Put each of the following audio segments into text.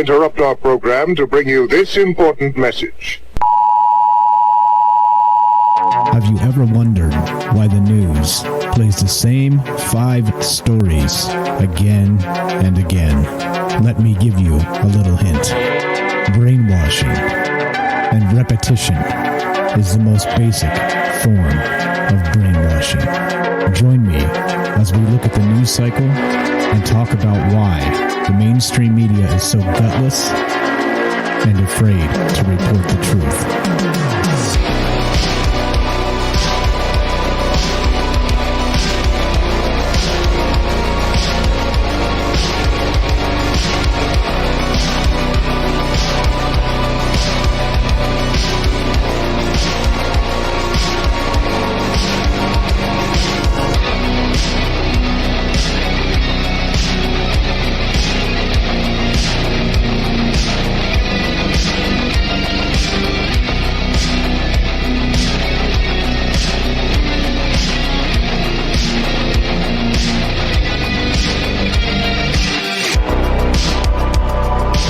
interrupt our program to bring you this important message. Have you ever wondered why the news plays the same 5 stories again and again? Let me give you a little hint. Brainwashing and repetition is the most basic form of brainwashing. Join me as we look at the news cycle and talk about why the mainstream media is so gutless and afraid to report the truth.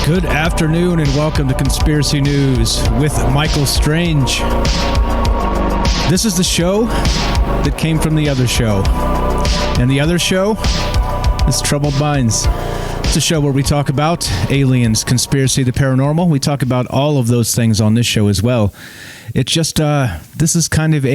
Good afternoon and welcome to Conspiracy News with Michael Strange. This is the show that came from the other show. And the other show is Troubled Minds. It's a show where we talk about aliens, conspiracy, the paranormal. We talk about all of those things on this show as well. It's just, this is kind of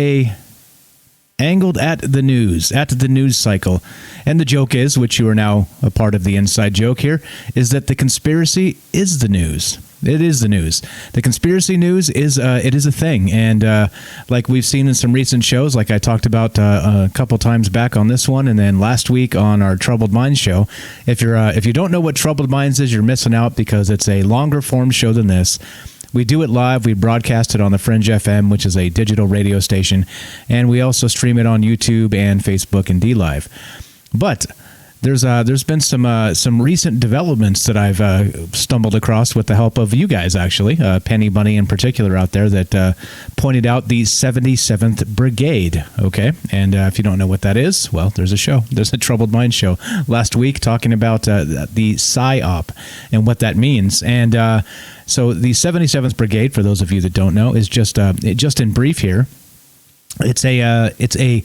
angled at the news cycle. And the joke is, which you are now a part of the inside joke here, is that the conspiracy is the news. It is the news. The conspiracy news is it is a thing, and like we've seen in some recent shows, like I talked about a couple times back on this one, and then last week on our Troubled Minds show. If you don't know what Troubled Minds is, you're missing out because it's a longer form show than this. We do it live. We broadcast it on the Fringe FM, which is a digital radio station, and we also stream it on YouTube and Facebook and DLive. But there's been some recent developments that I've stumbled across with the help of you guys, actually, Penny Bunny in particular out there, that pointed out the 77th Brigade. Okay, and if you don't know what that is, well, there's a show. There's a Troubled Mind show last week talking about the PSYOP and what that means. And so the 77th Brigade, for those of you that don't know, is just in brief here. It's a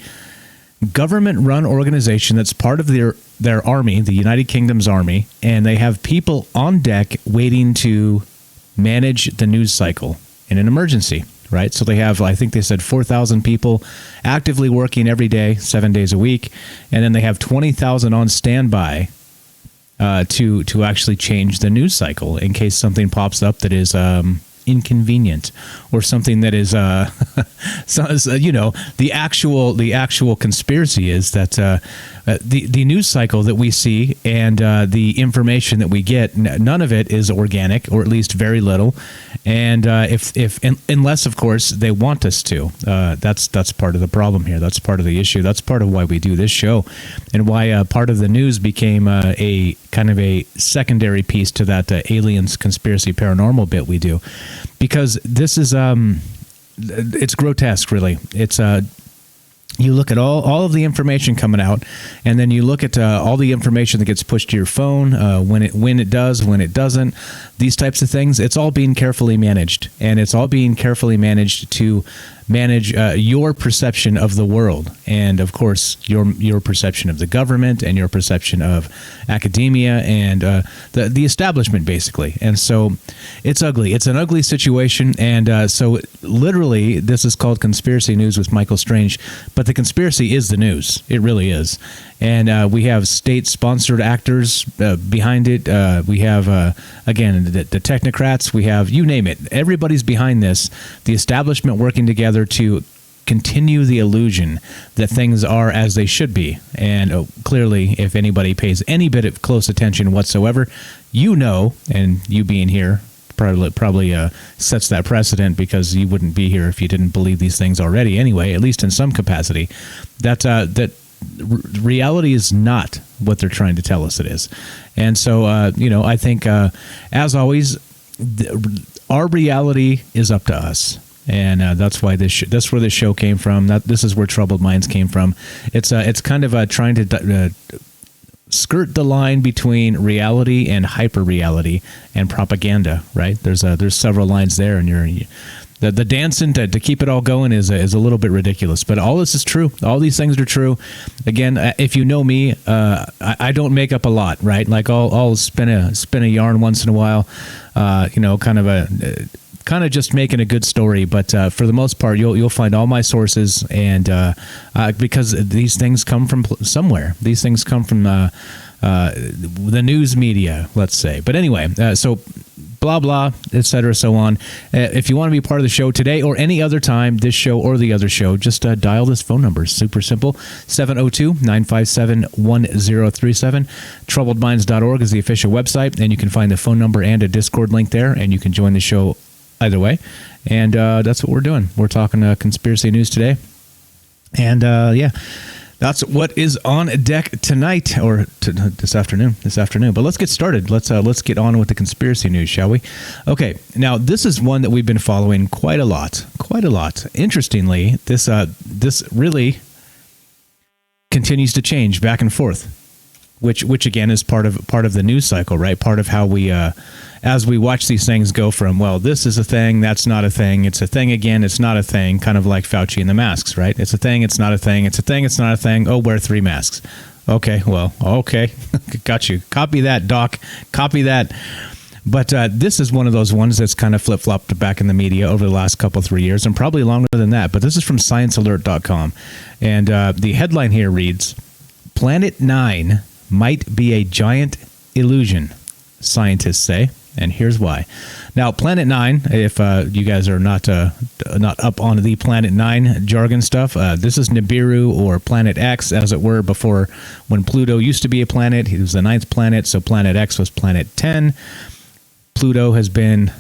government-run organization that's part of their army, the United Kingdom's army, and they have people on deck waiting to manage the news cycle in an emergency, right? So they have, I think they said 4,000 people actively working every day, 7 days a week, and then they have 20,000 on standby to actually change the news cycle in case something pops up that is inconvenient or something that is the actual conspiracy is that the news cycle that we see and the information that we get, none of it is organic, or at least very little, and unless of course they want us to. That's part of the problem here. That's part of the issue. That's part of why we do this show, and why part of the news became a kind of a secondary piece to that aliens, conspiracy, paranormal bit we do, because this is it's grotesque, really. It's you look at all of the information coming out, and then you look at all the information that gets pushed to your phone, when it does, when it doesn't, these types of things. It's all being carefully managed, and it's all being carefully managed to manage your perception of the world, and of course your perception of the government, and your perception of academia, and the establishment, basically. And so it's ugly. It's an ugly situation, and so literally this is called Conspiracy News with Michael Strange, but the conspiracy is the news. It really is. And we have state-sponsored actors behind it. We have, again, the technocrats. We have, you name it. Everybody's behind this. The establishment working together to continue the illusion that things are as they should be. And clearly, if anybody pays any bit of close attention whatsoever, you know, and you being here probably sets that precedent, because you wouldn't be here if you didn't believe these things already anyway, at least in some capacity, that reality is not what they're trying to tell us it is. And so, I think, as always, our reality is up to us. And that's why that's where this show came from. This is where Troubled Minds came from. It's kind of trying to skirt the line between reality and hyper-reality and propaganda, right? There's several lines there, and the dancing to keep it all going is a little bit ridiculous. But all this is true. All these things are true. Again, if you know me, I don't make up a lot, right? Like I'll spin a yarn once in a while, kind of just making a good story. But for the most part, you'll find all my sources, and because these things come from somewhere. These things come from the news media, let's say. But anyway, so blah, blah, etc., so on. If you want to be part of the show today or any other time, this show or the other show, just dial this phone number. Super simple, 702-957-1037. Troubledminds.org is the official website, and you can find the phone number and a Discord link there, and you can join the show either way. And that's what we're doing. We're talking conspiracy news today. And that's what is on deck tonight, or this afternoon. But let's get started. Let's get on with the conspiracy news, shall we? Okay. Now, this is one that we've been following quite a lot. Interestingly, this really continues to change back and forth, which again is part of the news cycle, right? Part of how we as we watch these things go from, well, this is a thing, that's not a thing, it's a thing again, it's not a thing, kind of like Fauci and the masks, right? It's a thing, it's not a thing, it's a thing, it's not a thing, oh, wear 3 masks. Okay, well, okay, got you. Copy that, Doc, copy that. But this is one of those ones that's kind of flip-flopped back in the media over the last 3 years, and probably longer than that. But this is from ScienceAlert.com, and the headline here reads, Planet 9 might be a giant illusion, scientists say. And here's why. Now, Planet 9, if you guys are not up on the Planet 9 jargon stuff, this is Nibiru, or Planet X, as it were, before, when Pluto used to be a planet. It was the 9th planet, so Planet X was Planet 10. Pluto has been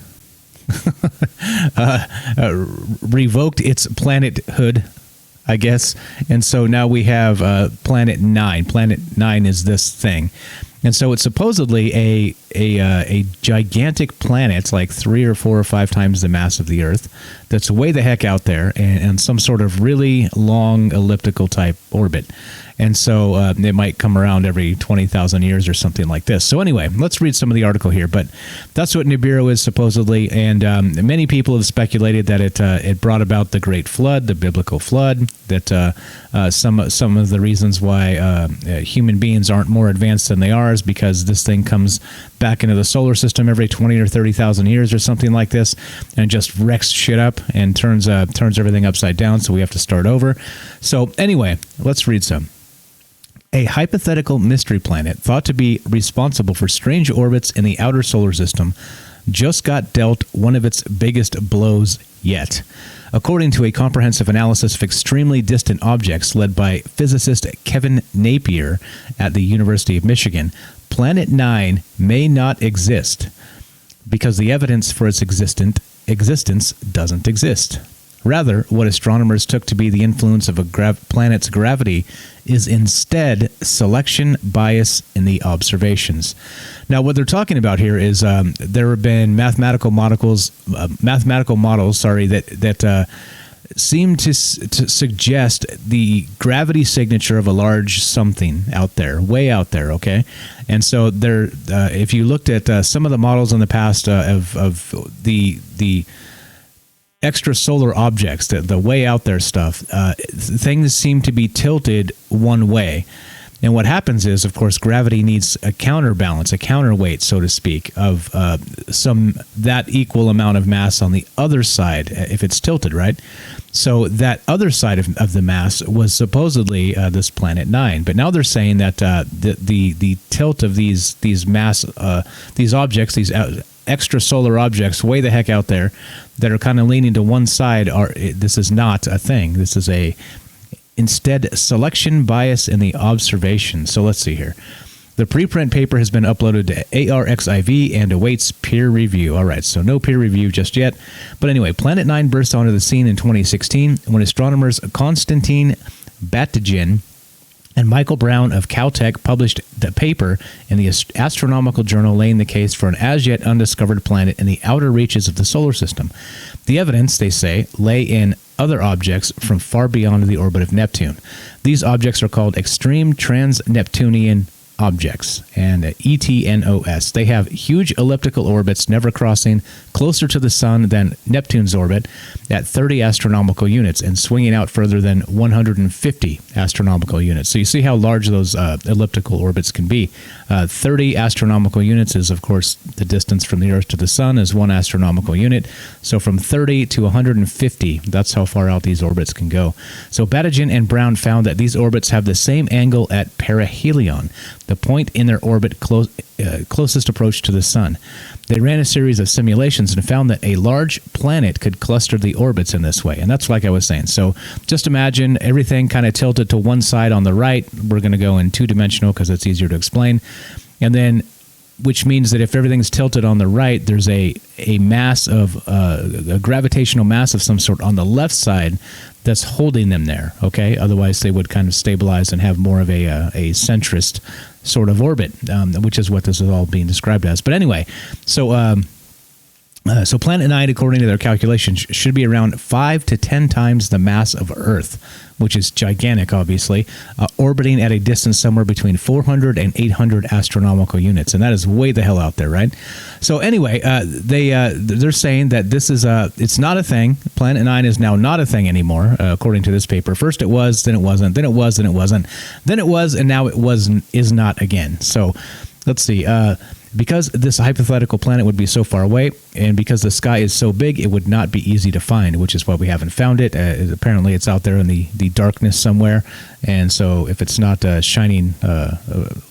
revoked its planethood, I guess. And so now we have Planet 9. Planet 9 is this thing. And so it's supposedly a gigantic planet, like 3 or 4 or 5 times the mass of the Earth, that's way the heck out there, and some sort of really long elliptical type orbit. And so it might come around every 20,000 years or something like this. So anyway, let's read some of the article here. But that's what Nibiru is supposedly. And many people have speculated that it brought about the Great Flood, the biblical flood, that some of the reasons why human beings aren't more advanced than they are is because this thing comes back into the solar system every 20 or 30,000 years or something like this, and just wrecks shit up and turns everything upside down, so we have to start over. So anyway, let's read some. A hypothetical mystery planet thought to be responsible for strange orbits in the outer solar system just got dealt one of its biggest blows yet. According to a comprehensive analysis of extremely distant objects led by physicist Kevin Napier at the University of Michigan, Planet 9 may not exist because the evidence for its existence doesn't exist. Rather, what astronomers took to be the influence of a planet's gravity is instead selection bias in the observations. Now, what they're talking about here is there have been mathematical models, that seem to suggest the gravity signature of a large something out there, way out there. Okay, and so there, if you looked at some of the models in the past of the extrasolar objects, the way out there stuff, things seem to be tilted one way. And what happens is, of course, gravity needs a counterbalance, a counterweight, so to speak, of that equal amount of mass on the other side, if it's tilted, right? So that other side of the mass was supposedly this Planet 9. But now they're saying that the tilt of these objects, these extrasolar objects way the heck out there that are kind of leaning to one side, this is not a thing. This is instead selection bias in the observation. So let's see here. The preprint paper has been uploaded to ARXIV and awaits peer review. All right, so no peer review just yet. But anyway, Planet 9 burst onto the scene in 2016 when astronomers Konstantin Batygin and Michael Brown of Caltech published the paper in the Astronomical Journal laying the case for an as-yet undiscovered planet in the outer reaches of the solar system. The evidence, they say, lay in other objects from far beyond the orbit of Neptune. These objects are called extreme trans-Neptunian objects, and ETNOS. They have huge elliptical orbits never crossing closer to the sun than Neptune's orbit at 30 astronomical units and swinging out further than 150 astronomical units. So you see how large those elliptical orbits can be. 30 astronomical units is, of course, the distance from the Earth to the sun is 1 astronomical unit. So from 30 to 150, that's how far out these orbits can go. So Badigian and Brown found that these orbits have the same angle at perihelion, the point in their orbit closest approach to the sun. They ran a series of simulations and found that a large planet could cluster the orbits in this way. And that's like I was saying. So just imagine everything kind of tilted to one side on the right. We're going to go in two-dimensional because it's easier to explain. And then, which means that if everything's tilted on the right, there's a mass of a gravitational mass of some sort on the left side that's holding them there. Okay, otherwise they would kind of stabilize and have more of a centrist sort of orbit, which is what this is all being described as. But anyway, so Planet 9, according to their calculations, should be around 5 to 10 times the mass of Earth, which is gigantic, obviously, orbiting at a distance somewhere between 400 and 800 astronomical units, and that is way the hell out there, right? So anyway, they're saying that this is it's not a thing. Planet 9 is now not a thing anymore, according to this paper. First it was, then it wasn't, then it was, then it wasn't, then it was, and now it is not again. So let's see. Because this hypothetical planet would be so far away, and because the sky is so big, it would not be easy to find, which is why we haven't found it. Apparently, it's out there in the darkness somewhere, and so if it's not shining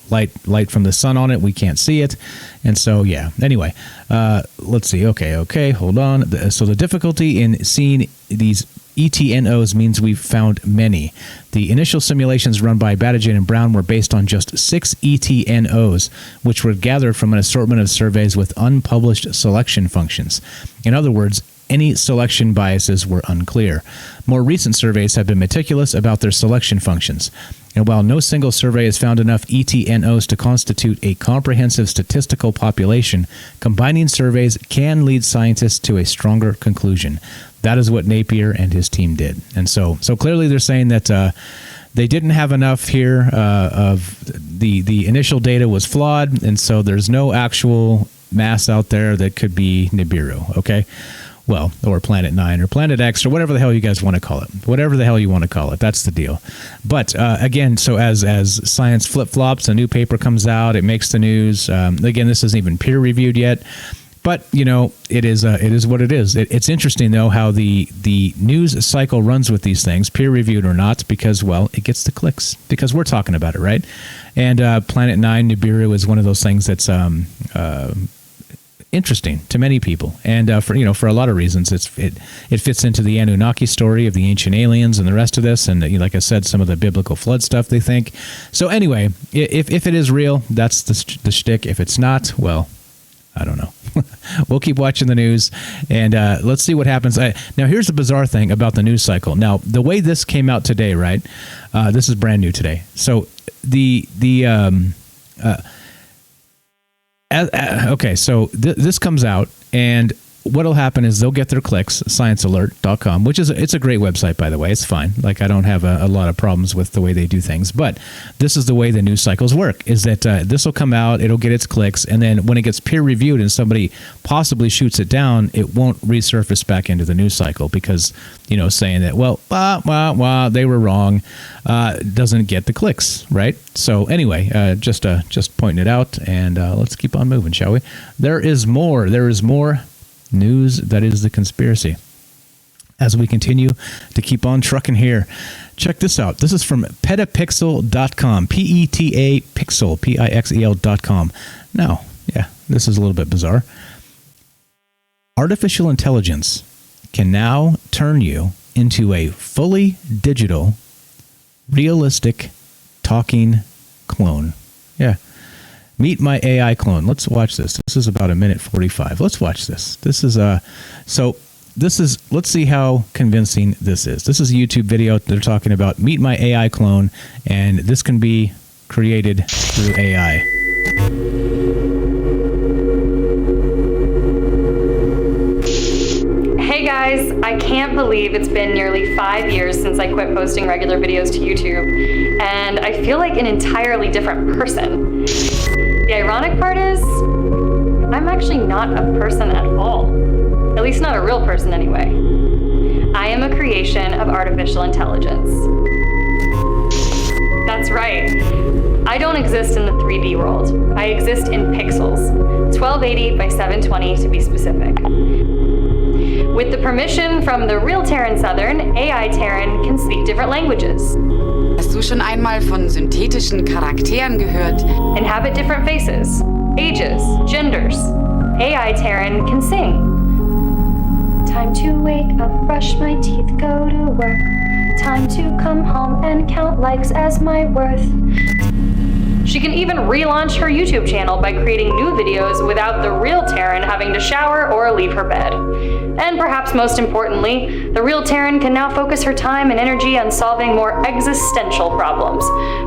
light from the sun on it, we can't see it. And so, yeah. Anyway, let's see. Okay, hold on. So the difficulty in seeing these ETNOs means we've found many. The initial simulations run by Badigian and Brown were based on just 6 ETNOs, which were gathered from an assortment of surveys with unpublished selection functions. In other words, any selection biases were unclear. More recent surveys have been meticulous about their selection functions. And while no single survey has found enough ETNOs to constitute a comprehensive statistical population, combining surveys can lead scientists to a stronger conclusion. That is what Napier and his team did. And so clearly they're saying that they didn't have enough here of the initial data was flawed, and so there's no actual mass out there that could be Nibiru, okay? Well, or Planet 9 or Planet X or whatever the hell you guys want to call it. Whatever the hell you want to call it. That's the deal. But again, so as science flip-flops, a new paper comes out, it makes the news. Again, this isn't even peer-reviewed yet. But, you know, it is what it is. It's interesting, though, how the news cycle runs with these things, peer-reviewed or not, because, well, it gets the clicks, because we're talking about it, right? And Planet 9, Nibiru, is one of those things that's interesting to many people, and for a lot of reasons. It fits into the Anunnaki story of the ancient aliens and the rest of this, and like I said, some of the biblical flood stuff they think. So anyway, if it is real, that's the shtick. If it's not, well, I don't know. We'll keep watching the news, and let's see what happens. Now, here's the bizarre thing about the news cycle. Now, the way this came out today, right? This is brand new today. So okay, so this comes out, and what'll happen is they'll get their clicks, sciencealert.com, which it's a great website, by the way. It's fine. Like, I don't have a lot of problems with the way they do things, but this is the way the news cycles work, is that this will come out, it'll get its clicks, and then when it gets peer-reviewed and somebody possibly shoots it down, it won't resurface back into the news cycle because, saying that, well, they were wrong, doesn't get the clicks, right? So anyway, just pointing it out, and let's keep on moving, shall we? There is more news that is the conspiracy. As we continue to keep on trucking here, check this out. This is from petapixel.com, P-E-T-A pixel, P-I-X-E-L.com. Now, this is a little bit bizarre. Artificial intelligence can now turn you into a fully digital, realistic, talking clone. Yeah. Meet my AI clone. Let's watch this. This is about 1:45. Let's watch this. This is let's see how convincing this is. This is a YouTube video. They're talking about meet my AI clone, and this can be created through AI. Hey guys, I can't believe it's been nearly 5 years since I quit posting regular videos to YouTube, and I feel like an entirely different person. The ironic part is, I'm actually not a person at all. At least not a real person anyway. I am a creation of artificial intelligence. That's right. I don't exist in the 3D world. I exist in pixels. 1280 by 720 to be specific. With the permission from the real Terran Southern, AI Terran can speak different languages. Hast du schon einmal von synthetischen Charakteren gehört? Inhabit different faces, ages, genders. AI Terran can sing. Time to wake up, brush my teeth, go to work. Time to come home and count likes as my worth. She can even relaunch her YouTube channel by creating new videos without the real Terran having to shower or leave her bed. And perhaps most importantly, the real Terran can now focus her time and energy on solving more existential problems.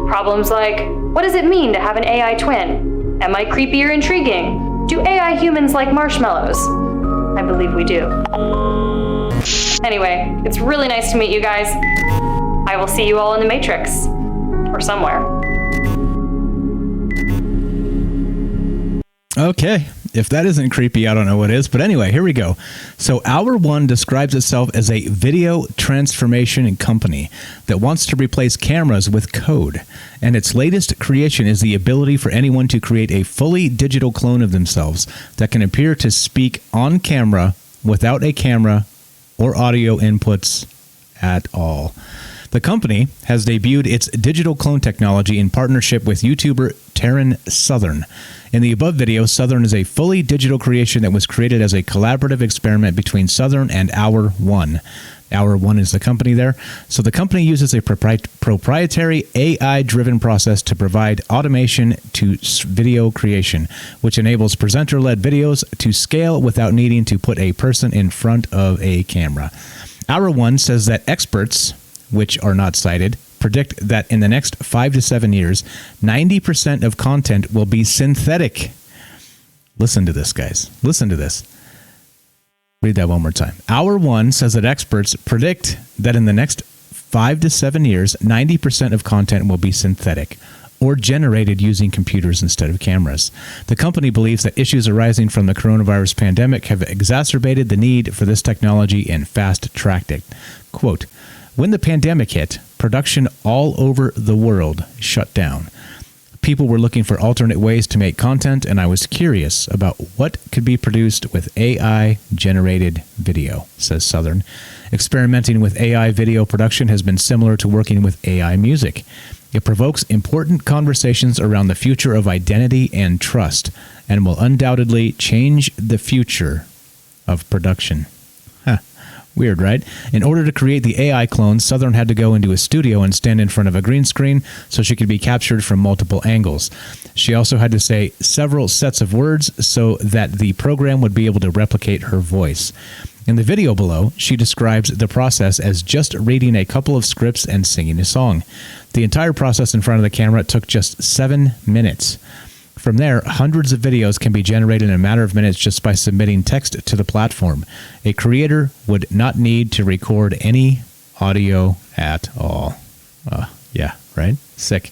Problems like, what does it mean to have an AI twin? Am I creepy or intriguing? Do AI humans like marshmallows? I believe we do. Anyway, it's really nice to meet you guys. I will see you all in the Matrix. Or somewhere. Okay. If that isn't creepy, I don't know what is. But anyway, here we go. So Hour One describes itself as a video transformation company that wants to replace cameras with code. And its latest creation is the ability for anyone to create a fully digital clone of themselves that can appear to speak on camera without a camera or audio inputs at all. The company has debuted its digital clone technology in partnership with YouTuber Terran Southern. In the above video, Southern is a fully digital creation that was created as a collaborative experiment between Southern and Hour One. Hour One is the company there. So the company uses a proprietary AI-driven process to provide automation to video creation, which enables presenter-led videos to scale without needing to put a person in front of a camera. Hour One says that experts, which are not cited, predict that in the next 5 to 7 years, 90% of content will be synthetic. Listen to this, guys. Listen to this. Read that one more time. Hour One says that experts predict that in the next 5 to 7 years, 90% of content will be synthetic or generated using computers instead of cameras. The company believes that issues arising from the coronavirus pandemic have exacerbated the need for this technology and fast-tracked it. Quote, when the pandemic hit, production all over the world shut down. People were looking for alternate ways to make content, and I was curious about what could be produced with AI-generated video, says Southern. Experimenting with AI video production has been similar to working with AI music. It provokes important conversations around the future of identity and trust, and will undoubtedly change the future of production. Weird, right? In order to create the AI clone, Southern had to go into a studio and stand in front of a green screen so she could be captured from multiple angles. She also had to say several sets of words so that the program would be able to replicate her voice. In the video below, she describes the process as just reading a couple of scripts and singing a song. The entire process in front of the camera took just 7 minutes. From there, hundreds of videos can be generated in a matter of minutes just by submitting text to the platform. A creator would not need to record any audio at all. Yeah, right? Sick.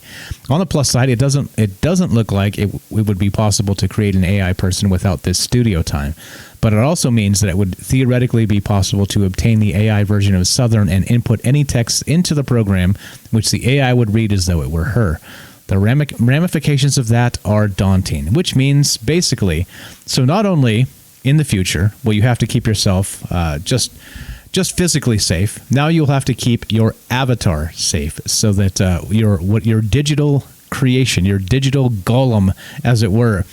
On the plus side, it doesn't look like it would be possible to create an AI person without this studio time. But it also means that it would theoretically be possible to obtain the AI version of Southern and input any text into the program, which the AI would read as though it were her. The ramifications of that are daunting, which means basically, so not only in the future will you have to keep yourself just physically safe, now you'll have to keep your avatar safe so that your digital creation, your digital golem, as it were,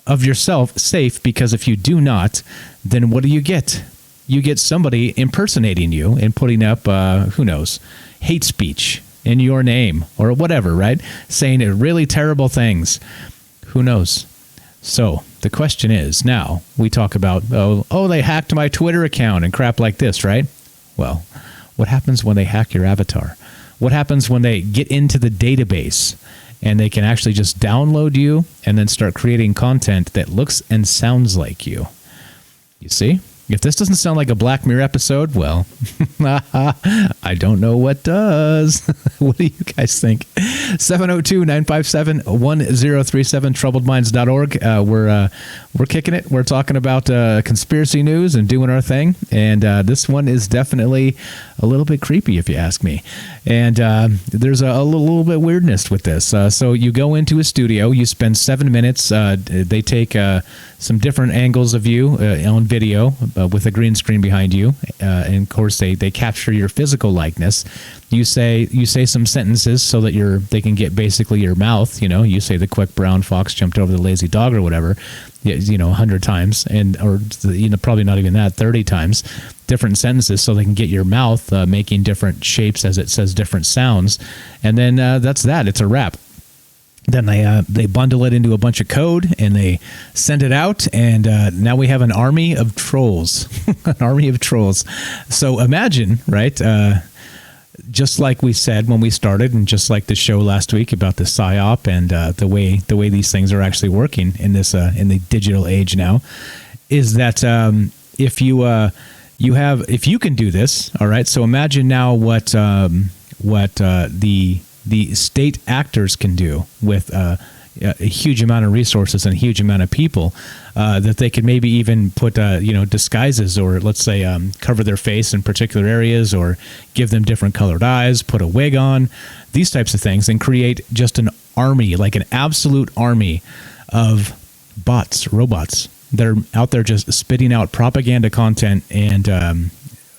of yourself safe, because if you do not, then what do you get? You get somebody impersonating you and putting up, who knows, hate speech in your name or whatever, right? Saying really terrible things. Who knows? So the question is, now we talk about, oh, they hacked my Twitter account and crap like this, right? Well, what happens when they hack your avatar? What happens when they get into the database and they can actually just download you and then start creating content that looks and sounds like you? You see? If this doesn't sound like a Black Mirror episode, well, I don't know what does. What do you guys think? 702-957-1037, troubledminds.org. We're kicking it. We're talking about conspiracy news and doing our thing. And this one is definitely a little bit creepy, if you ask me. And there's a little bit weirdness with this. So you go into a studio, you spend 7 minutes. They take some different angles of you on video with a green screen behind you, and of course they capture your physical likeness. You say some sentences so that they can get basically your mouth. You say the quick brown fox jumped over the lazy dog or whatever, 100 times, or probably not even that, 30 times, different sentences so they can get your mouth making different shapes as it says different sounds, and then that's that. It's a wrap. Then they bundle it into a bunch of code and they send it out, and now we have an army of trolls. An army of trolls. So imagine, right? Just like we said when we started, and just like the show last week about the PSYOP and the way these things are actually working in this in the digital age now, is that if you can do this, all right. So imagine now what the state actors can do with a huge amount of resources and a huge amount of people, that they could maybe even put disguises, or let's say cover their face in particular areas, or give them different colored eyes, put a wig on, these types of things, and create just an army, like an absolute army of robots that are out there just spitting out propaganda content. And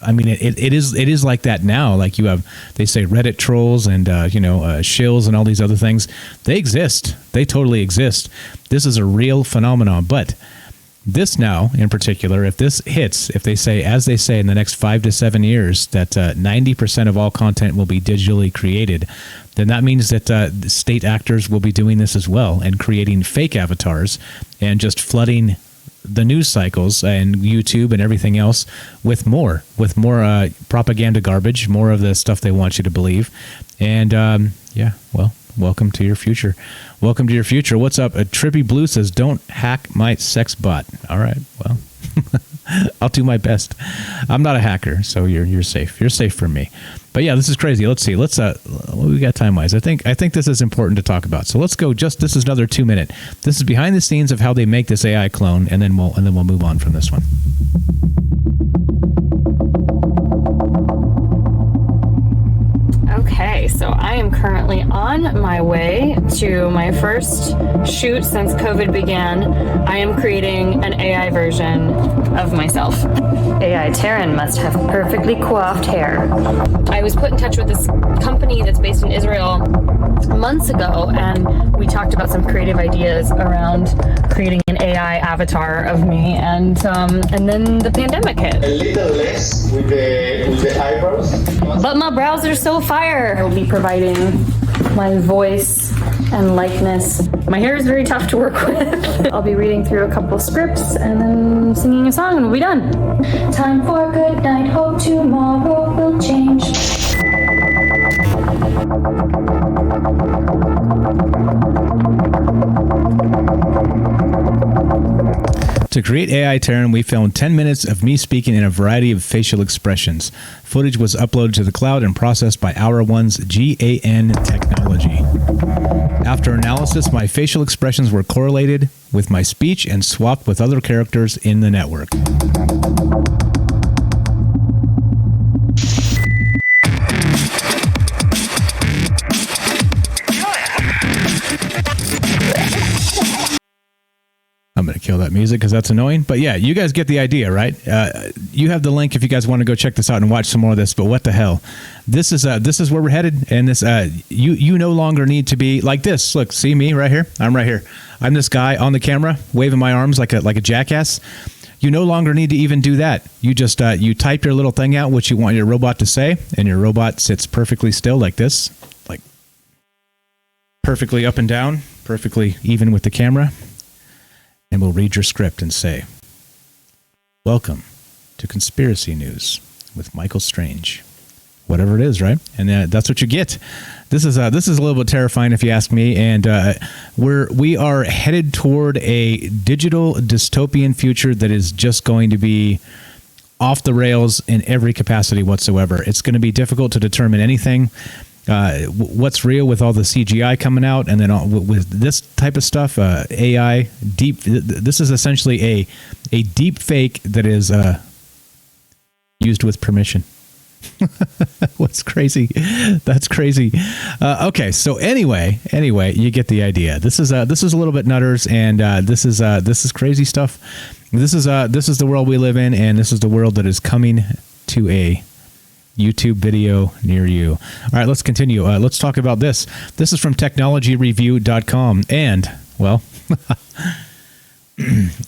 it is like that now. Like they say Reddit trolls and shills and all these other things. They exist. They totally exist. This is a real phenomenon. But this now, in particular, if this hits, as they say in the next 5 to 7 years, that 90% of all content will be digitally created, then that means that state actors will be doing this as well, and creating fake avatars and just flooding the news cycles and YouTube and everything else with more propaganda garbage, more of the stuff they want you to believe. And welcome to your future. Welcome to your future. What's up? Trippy Blue says, "Don't hack my sex bot." All right, well, I'll do my best. I'm not a hacker, so you're safe. You're safe from me. But yeah, this is crazy. Let's see. What we got time wise? I think this is important to talk about. So let's go. This is another 2 minute. This is behind the scenes of how they make this AI clone, and then we'll move on from this one. Okay, so I am currently on my way to my first shoot since COVID began. I am creating an AI version of myself. AI Terran must have perfectly coiffed hair. I was put in touch with this company that's based in Israel months ago, and we talked about some creative ideas around creating an AI avatar of me, and then the pandemic hit. A little less with the eyebrows. But my brows are so fire. I will be providing my voice and likeness. My hair is very tough to work with. I'll be reading through a couple scripts and then singing a song, and we'll be done. Time for good night, hope tomorrow will change. To create AI Terran, we filmed 10 minutes of me speaking in a variety of facial expressions. Footage was uploaded to the cloud and processed by Hour One's GAN technology. After analysis, my facial expressions were correlated with my speech and swapped with other characters in the network. I'm going to kill that music because that's annoying. But yeah, you guys get the idea, right? You have the link if you guys want to go check this out and watch some more of this. But what the hell? This is where we're headed. And this you no longer need to be like this. Look, see me right here? I'm right here. I'm this guy on the camera waving my arms like a jackass. You no longer need to even do that. You just you type your little thing out, what you want your robot to say, and your robot sits perfectly still like this, like perfectly up and down, perfectly even with the camera. And we'll read your script and say, "Welcome to Conspiracy News with Michael Strange." Whatever it is, right? And that's what you get. This is a little bit terrifying if you ask me. And we are headed toward a digital dystopian future that is just going to be off the rails in every capacity whatsoever. It's going to be difficult to determine anything. What's real with all the CGI coming out, and then with this type of stuff, AI, this is essentially a deep fake that is used with permission. What's crazy? That's crazy. Okay, so anyway, you get the idea. This is a little bit nutters, and this is crazy stuff. This is the world we live in, and this is the world that is coming to a YouTube video near you. All right, let's continue. Let's talk about this. This is from technologyreview.com, and well,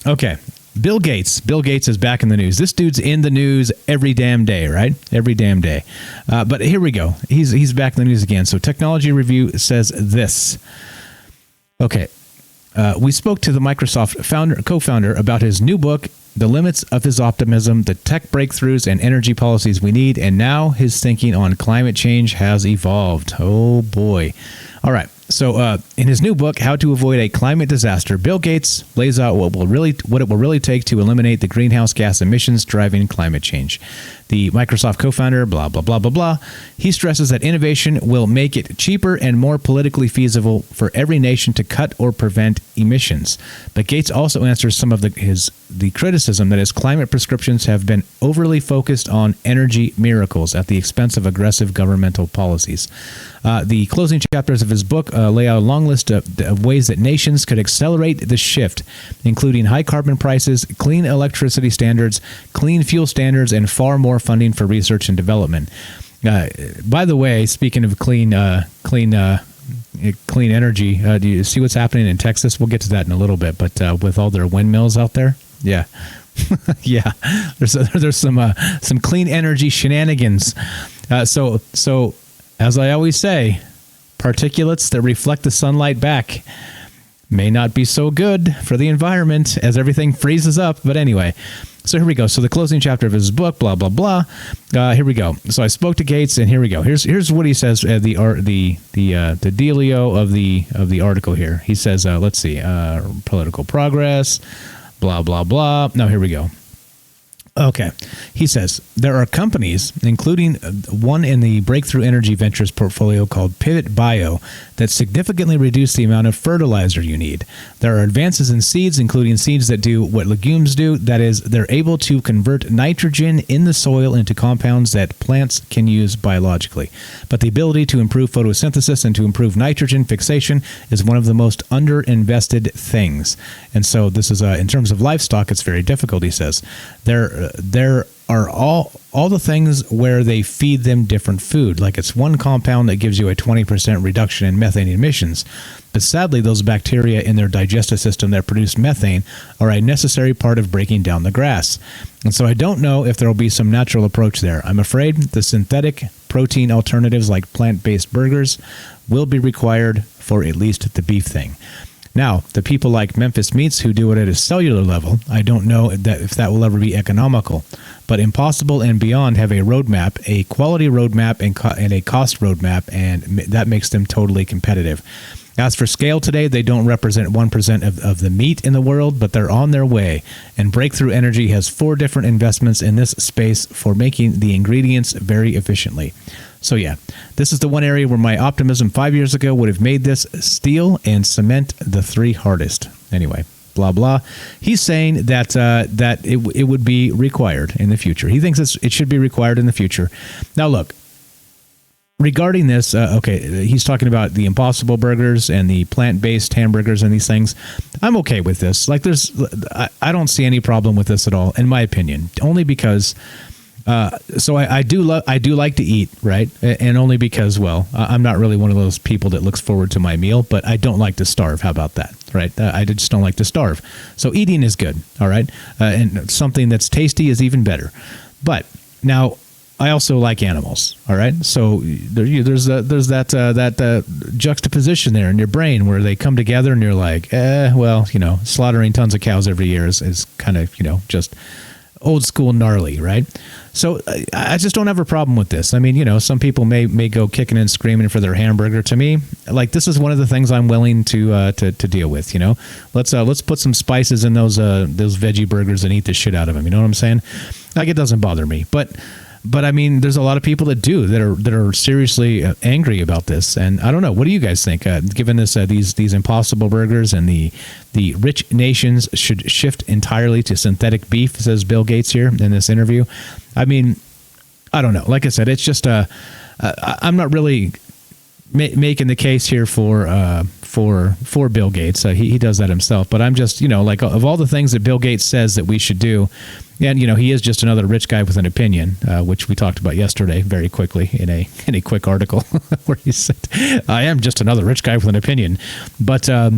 okay. Bill Gates is back in the news. This dude's in the news every damn day, right? Every damn day. But here we go. He's back in the news again. So Technology Review says this. Okay. We spoke to the Microsoft co-founder about his new book, The Limits of His Optimism, the tech breakthroughs and energy policies we need, and now his thinking on climate change has evolved. Oh boy. All right. So in his new book, How to Avoid a Climate Disaster, Bill Gates lays out what it will really take to eliminate the greenhouse gas emissions driving climate change. The Microsoft co-founder, blah, blah, blah, blah, blah. He stresses that innovation will make it cheaper and more politically feasible for every nation to cut or prevent emissions. But Gates also answers some of the criticism that his climate prescriptions have been overly focused on energy miracles at the expense of aggressive governmental policies. The closing chapters of his book lay out a long list of ways that nations could accelerate the shift, including high carbon prices, clean electricity standards, clean fuel standards, and far more funding for research and development. By the way, speaking of clean energy, do you see what's happening in Texas? We'll get to that in a little bit, but with all their windmills out there, yeah. Yeah, there's some clean energy shenanigans. So as I always say, particulates that reflect the sunlight back may not be so good for the environment as everything freezes up. But anyway, so here we go. So the closing chapter of his book, blah blah blah. Here we go. So I spoke to Gates, and here we go. Here's what he says. The dealio of the article here. He says, let's see, political progress, blah blah blah. Now here we go. Okay. He says, there are companies, including one in the Breakthrough Energy Ventures portfolio called Pivot Bio, that significantly reduce the amount of fertilizer you need. There are advances in seeds, including seeds that do what legumes do. That is, they're able to convert nitrogen in the soil into compounds that plants can use biologically. But the ability to improve photosynthesis and to improve nitrogen fixation is one of the most underinvested things. And so this is, in terms of livestock, it's very difficult, he says. There are all the things where they feed them different food. Like it's one compound that gives you a 20% reduction in methane emissions. But sadly, those bacteria in their digestive system that produce methane are a necessary part of breaking down the grass. And so I don't know if there will be some natural approach there. I'm afraid the synthetic protein alternatives like plant-based burgers will be required for at least the beef thing. Now, the people like Memphis Meats who do it at a cellular level, I don't know if that will ever be economical. But Impossible and Beyond have a roadmap, a quality roadmap, and a cost roadmap, and that makes them totally competitive. As for scale today, they don't represent 1% of the meat in the world, but they're on their way. And Breakthrough Energy has 4 different investments in this space for making the ingredients very efficiently. So yeah, this is the one area where my optimism 5 years ago would have made this steel and cement the 3 hardest. Anyway, blah, blah. He's saying that it would be required in the future. He thinks it should be required in the future. Now, look, regarding this, he's talking about the Impossible Burgers and the plant-based hamburgers and these things. I'm okay with this. Like, I don't see any problem with this at all, in my opinion, only because... So I do like to eat, right? And only because, well, I'm not really one of those people that looks forward to my meal, but I don't like to starve. How about that, right? I just don't like to starve. So eating is good, all right? And something that's tasty is even better. But now I also like animals, all right? So there's that juxtaposition there in your brain where they come together and you're like, slaughtering tons of cows every year is kind of, just old school gnarly, right? So I just don't have a problem with this. I mean, you know, some people may go kicking and screaming for their hamburger. To me, like, this is one of the things I'm willing to deal with. You know, let's put some spices in those veggie burgers and eat the shit out of them. You know what I'm saying? Like, it doesn't bother me, but I mean, there's a lot of people that do that are seriously angry about this, and I don't know. What do you guys think? Given this, these impossible burgers and the rich nations should shift entirely to synthetic beef, says Bill Gates here in this interview. I mean, I don't know. Like I said, it's just I'm not really making the case here for Bill Gates. He does that himself, but I'm just, you know, like, of all the things that Bill Gates says that we should do. And, you know, he is just another rich guy with an opinion, which we talked about yesterday very quickly in a quick article where he said, I am just another rich guy with an opinion. But yeah.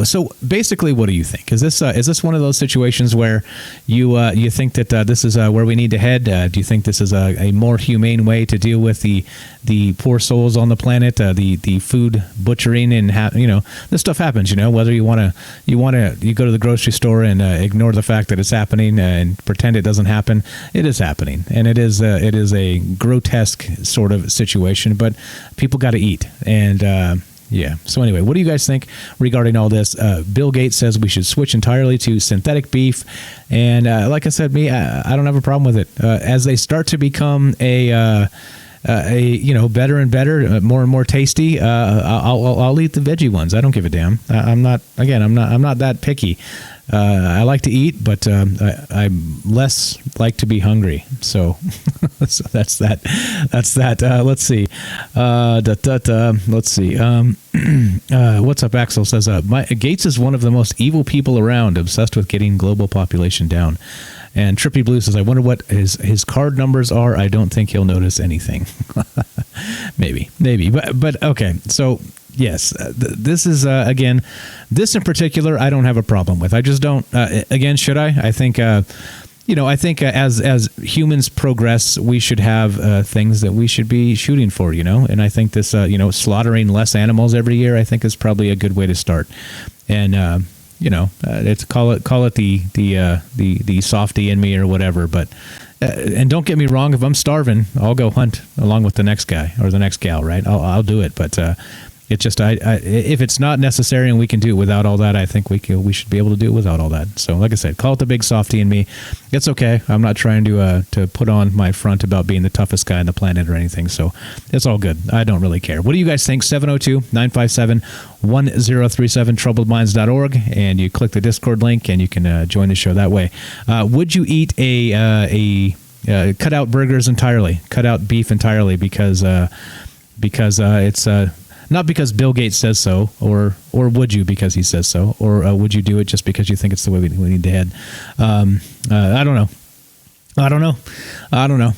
So basically, what do you think? Is this one of those situations where you think that this is where we need to head? Do you think this is a more humane way to deal with the poor souls on the planet, the food butchering, and you know, this stuff happens. You know, whether you go to the grocery store and ignore the fact that it's happening and pretend it doesn't happen, it is happening, and it is a grotesque sort of situation. But people got to eat, and yeah. So anyway, what do you guys think regarding all this? Bill Gates says we should switch entirely to synthetic beef, and like I said, I don't have a problem with it. As they start to become a you know, better and better, more and more tasty, I'll eat the veggie ones. I don't give a damn. I'm not that picky. I like to eat, but I'm less like to be hungry. So, so that's that. Let's see. Let's see. What's up, Axel says, Gates is one of the most evil people around, obsessed with getting global population down. And Trippy Blue says, I wonder what his card numbers are. I don't think he'll notice anything. Maybe. But okay. So, yes, this is, again, this in particular, I don't have a problem with. I just don't, again, should I? I think, you know, I think as humans progress, we should have things that we should be shooting for, you know? And I think this, you know, slaughtering less animals every year, I think is probably a good way to start. And, you know, it's call it the softy in me or whatever. But and don't get me wrong, if I'm starving, I'll go hunt along with the next guy or the next gal, right? I'll do it. But it's just if it's not necessary and we can do it without all that, I think we should be able to do it without all that. So, like I said, call it the big softy in me. It's okay. I'm not trying to put on my front about being the toughest guy on the planet or anything. So it's all good. I don't really care. What do you guys think? 702-957-1037, troubledminds.org, and you click the Discord link and you can join the show that way. Would you eat cut out burgers entirely, cut out beef entirely because it's not because Bill Gates says so, or would you because he says so, or would you do it just because you think it's the way we need to head? I don't know.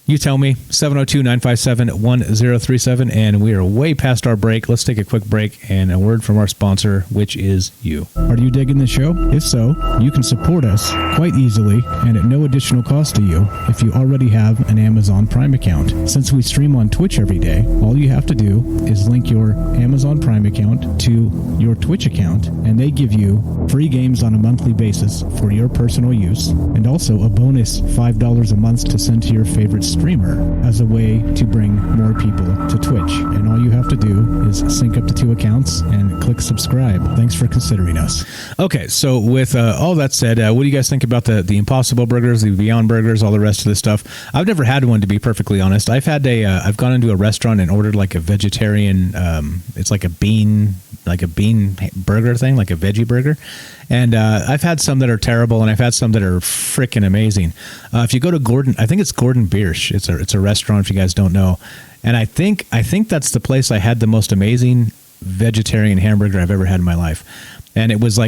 You tell me. 702-957-1037, and we are way past our break. Let's take a quick break and a word from our sponsor, which is you. Are you digging the show? If so, you can support us quite easily and at no additional cost to you if you already have an Amazon Prime account. Since we stream on Twitch every day, all you have to do is link your Amazon Prime account to your Twitch account, and they give you free games on a monthly basis for your personal use, and also a bonus $5 a month to send to your favorite streamer as a way to bring more people to Twitch. And all you have to do is sync up the two accounts and click subscribe. Thanks for considering us. Okay, so with all that said, what do you guys think about the Impossible Burgers, the Beyond Burgers, all the rest of this stuff? I've never had one, to be perfectly honest. I've gone into a restaurant and ordered like a vegetarian, it's like a bean burger thing, like a veggie burger. And I've had some that are terrible, and I've had some that are freaking amazing. If you go to Gordon, I think it's Gordon Biersch. It's a restaurant, if you guys don't know. And I think that's the place I had the most amazing vegetarian hamburger I've ever had in my life. And it was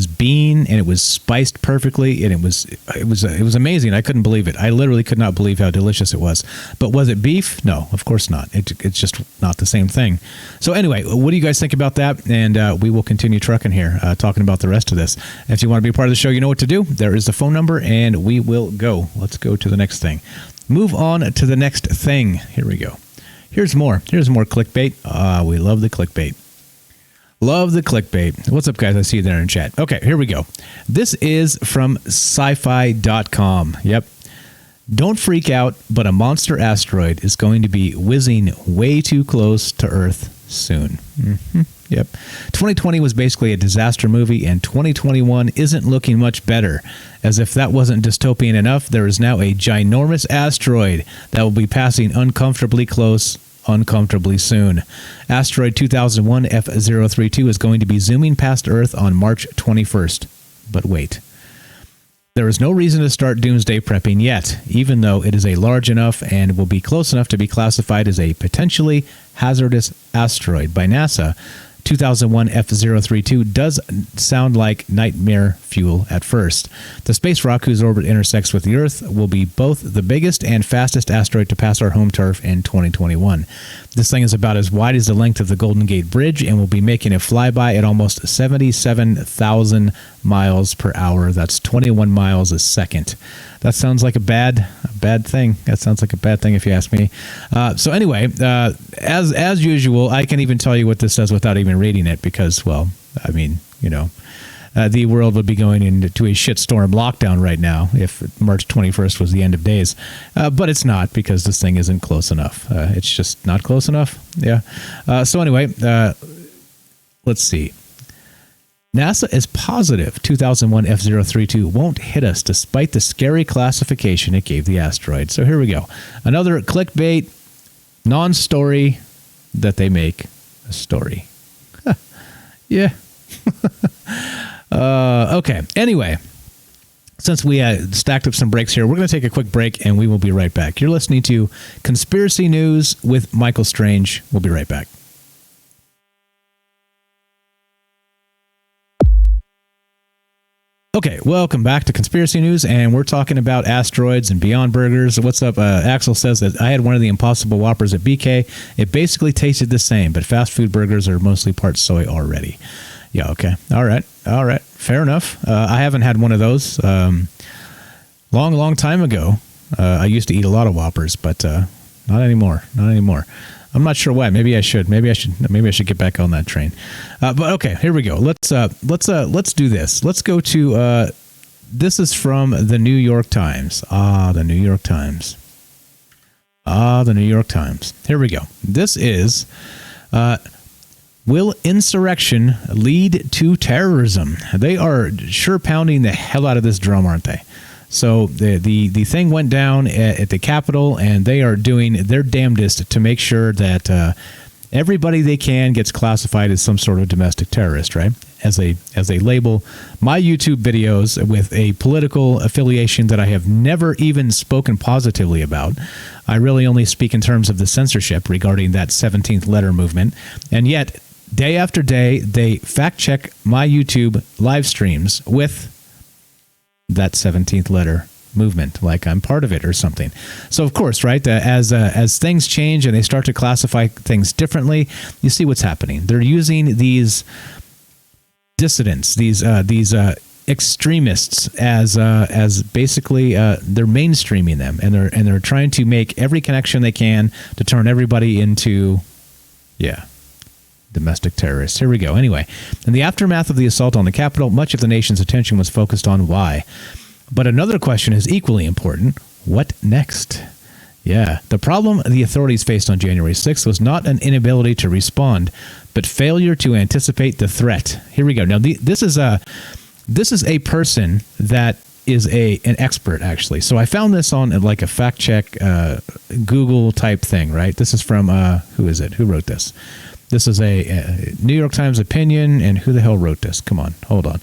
bean, and it was spiced perfectly, and it was amazing. I couldn't believe it. I literally could not believe how delicious it was. But was it beef? No, of course not. It's just not the same thing. So anyway, what do you guys think about that? And we will continue trucking here, talking about the rest of this. If you want to be a part of the show, you know what to do. There is the phone number, and we will go. Let's go to the next thing. Move on to the next thing. Here we go. Here's more clickbait. We love the clickbait. Love the clickbait. What's up, guys? I see you there in chat. Okay, here we go. This is from sci-fi.com. Yep. Don't freak out, but a monster asteroid is going to be whizzing way too close to Earth soon. Yep. 2020 was basically a disaster movie, and 2021 isn't looking much better. As if that wasn't dystopian enough, there is now a ginormous asteroid that will be passing uncomfortably close, uncomfortably soon. Asteroid 2001 F032 is going to be zooming past Earth on March 21st. But wait. There is no reason to start doomsday prepping yet, even though it is a large enough and will be close enough to be classified as a potentially hazardous asteroid by NASA. 2001 F032 does sound like nightmare fuel at first. The space rock whose orbit intersects with the Earth will be both the biggest and fastest asteroid to pass our home turf in 2021. This thing is about as wide as the length of the Golden Gate Bridge and will be making a flyby at almost 77,000 miles per hour. That's 21 miles a second. That sounds like a bad thing. That sounds like a bad thing if you ask me. So anyway, as usual, I can even tell you what this says without even reading it because, well, I mean, you know, the world would be going into a shitstorm lockdown right now if March 21st was the end of days. But it's not because this thing isn't close enough. It's just not close enough. Yeah. So anyway, let's see. NASA is positive 2001 F032 won't hit us despite the scary classification it gave the asteroid. So here we go. Another clickbait, non-story that they make a story. Yeah. Okay. Anyway, since we stacked up some breaks here, we're going to take a quick break and we will be right back. You're listening to Conspiracy News with Michael Strange. We'll be right back. Okay, welcome back to Conspiracy News, and we're talking about asteroids and Beyond Burgers. What's up? Axel says that I had one of the Impossible Whoppers at BK. It basically tasted the same, but fast food burgers are mostly part soy already. Yeah, okay. All right. Fair enough. I haven't had one of those. Long time ago. I used to eat a lot of Whoppers, but not anymore. I'm not sure why. Maybe I should get back on that train. But okay, here we go. Let's do this. Let's go to this is from the New York Times. The New York Times. Here we go. This is will insurrection lead to terrorism? They are sure pounding the hell out of this drum, aren't they? So the thing went down at the Capitol, and they are doing their damnedest to make sure that everybody they can gets classified as some sort of domestic terrorist, right? As they label my YouTube videos with a political affiliation that I have never even spoken positively about. I really only speak in terms of the censorship regarding that 17th letter movement, and yet day after day they fact check my YouTube live streams with that 17th letter movement, like I'm part of it or something. So of course, right, as things change and they start to classify things differently, you see what's happening. They're using these dissidents, these extremists as basically they're mainstreaming them, and they're trying to make every connection they can to turn everybody into domestic terrorists. Here we go. Anyway, in the aftermath of the assault on the Capitol, much of the nation's attention was focused on why. But another question is equally important. What next? Yeah, the problem the authorities faced on January 6th was not an inability to respond, but failure to anticipate the threat. Here we go. Now, this is a person that is an expert, actually. So I found this on like a fact check Google type thing, right? This is from, who is it? Who wrote this? This is a New York Times opinion, and who the hell wrote this? Come on, hold on.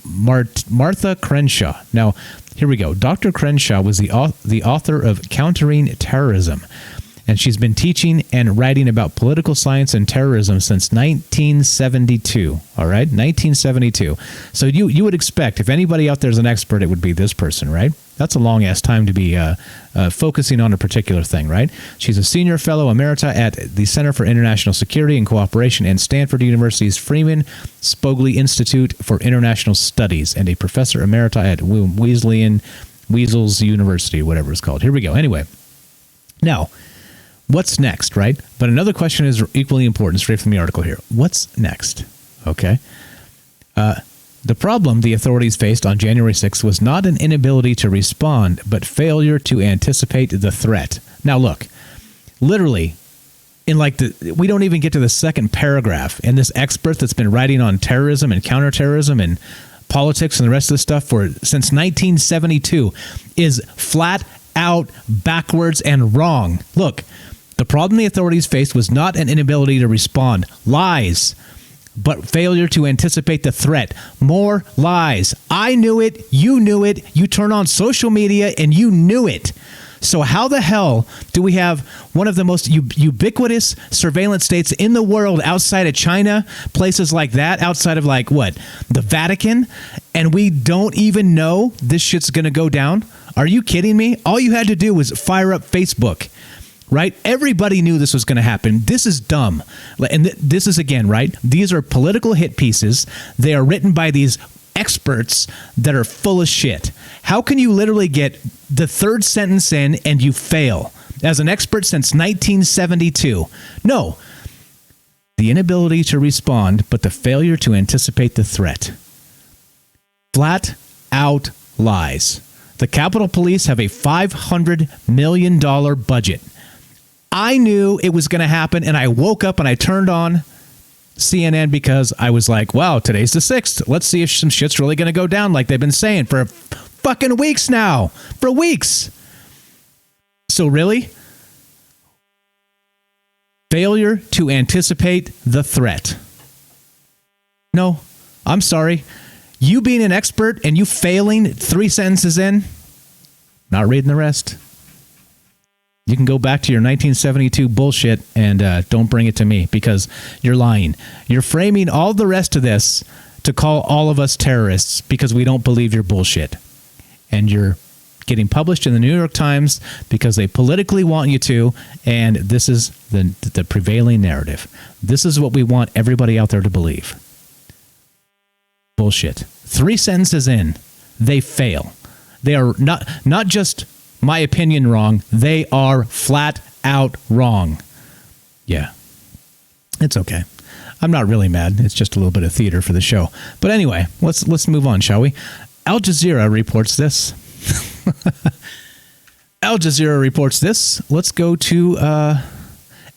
Martha Crenshaw. Now, here we go. Dr. Crenshaw was the author of Countering Terrorism, and she's been teaching and writing about political science and terrorism since 1972. All right, 1972. So you would expect, if anybody out there is an expert, it would be this person, right? That's a long-ass time to be focusing on a particular thing, right? She's a senior fellow emerita at the Center for International Security and Cooperation and Stanford University's Freeman Spogli Institute for International Studies, and a professor emerita at Weasels University, whatever it's called. Here we go. Anyway, now, what's next, right? But another question is equally important, straight from the article here. What's next? Okay. The problem the authorities faced on January 6th was not an inability to respond, but failure to anticipate the threat. Now, look, literally, we don't even get to the second paragraph, and this expert that's been writing on terrorism and counterterrorism and politics and the rest of the stuff since 1972 is flat out backwards and wrong. Look, the problem the authorities faced was not an inability to respond. Lies. But failure to anticipate the threat. More lies. I knew it. You knew it. You turn on social media and you knew it. So how the hell do we have one of the most ubiquitous surveillance states in the world outside of China, places like that, outside of the Vatican, and we don't even know this shit's going to go down? Are you kidding me? All you had to do was fire up Facebook. Right? Everybody knew this was going to happen. This is dumb. And this is, again, right? These are political hit pieces. They are written by these experts that are full of shit. How can you literally get the third sentence in and you fail? As an expert since 1972. No. The inability to respond, but the failure to anticipate the threat. Flat out lies. The Capitol Police have a $500 million budget. I knew it was going to happen, and I woke up and I turned on CNN because I was like, wow, today's the 6th. Let's see if some shit's really going to go down like they've been saying for fucking weeks now. For weeks. So really? Failure to anticipate the threat. No, I'm sorry. You being an expert and you failing 3 sentences in, not reading the rest. You can go back to your 1972 bullshit and don't bring it to me because you're lying. You're framing all the rest of this to call all of us terrorists because we don't believe your bullshit. And you're getting published in the New York Times because they politically want you to, and this is the prevailing narrative. This is what we want everybody out there to believe. Bullshit. 3 sentences in, they fail. They are not just my opinion wrong, they are flat out wrong. Yeah. It's okay. I'm not really mad. It's just a little bit of theater for the show. But anyway, let's move on, shall we? Al Jazeera reports this. Al Jazeera reports this. Let's go to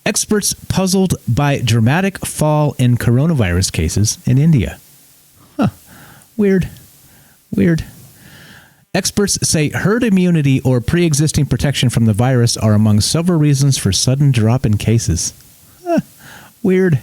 experts puzzled by dramatic fall in coronavirus cases in India. Huh. Weird. Experts say herd immunity or pre-existing protection from the virus are among several reasons for sudden drop in cases. Weird.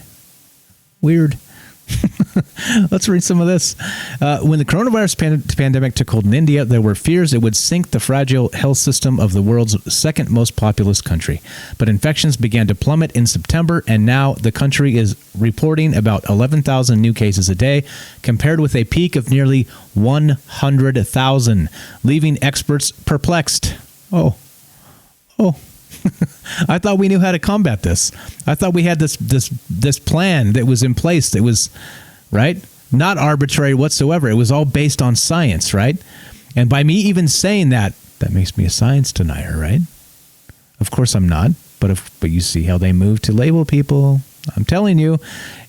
Let's read some of this. When the coronavirus pandemic took hold in India, there were fears it would sink the fragile health system of the world's second most populous country. But infections began to plummet in September, and now the country is reporting about 11,000 new cases a day, compared with a peak of nearly 100,000, leaving experts perplexed. Oh. I thought we knew how to combat this. I thought we had this plan that was in place that was, right, not arbitrary whatsoever. It was all based on science, right? And by me even saying that makes me a science denier, right? Of course I'm not, but you see how they move to label people. I'm telling you.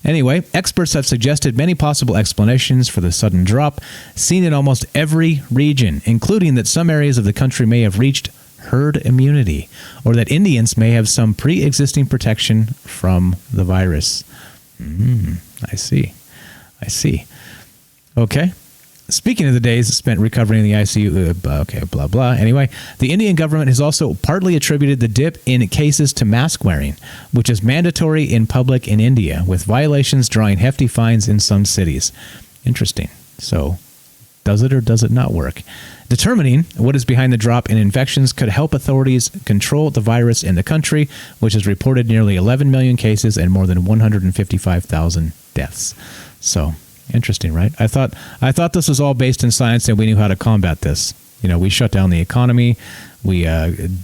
Anyway, experts have suggested many possible explanations for the sudden drop seen in almost every region, including that some areas of the country may have reached herd immunity, or that Indians may have some pre-existing protection from the virus. I see. Okay. Speaking of the days spent recovering in the ICU, okay, blah, blah. Anyway, the Indian government has also partly attributed the dip in cases to mask wearing, which is mandatory in public in India, with violations drawing hefty fines in some cities. Interesting. So, does it or does it not work? Determining what is behind the drop in infections could help authorities control the virus in the country, which has reported nearly 11 million cases and more than 155,000 deaths. So, interesting, right? I thought this was all based in science and we knew how to combat this. You know, we shut down the economy. We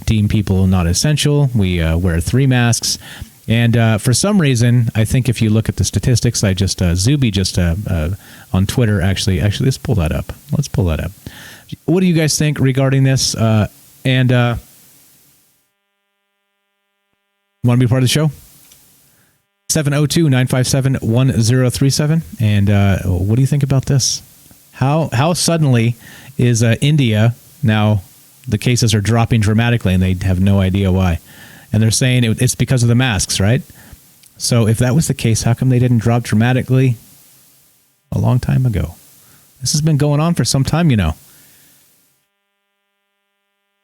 deem people not essential. We wear 3 masks. And for some reason, I think if you look at the statistics, Zuby just on Twitter, actually, let's pull that up. What do you guys think regarding this? Want to be part of the show? 702-957-1037. And what do you think about this? How suddenly is India now the cases are dropping dramatically and they have no idea why? And they're saying it's because of the masks, right? So if that was the case, how come they didn't drop dramatically a long time ago? This has been going on for some time, you know.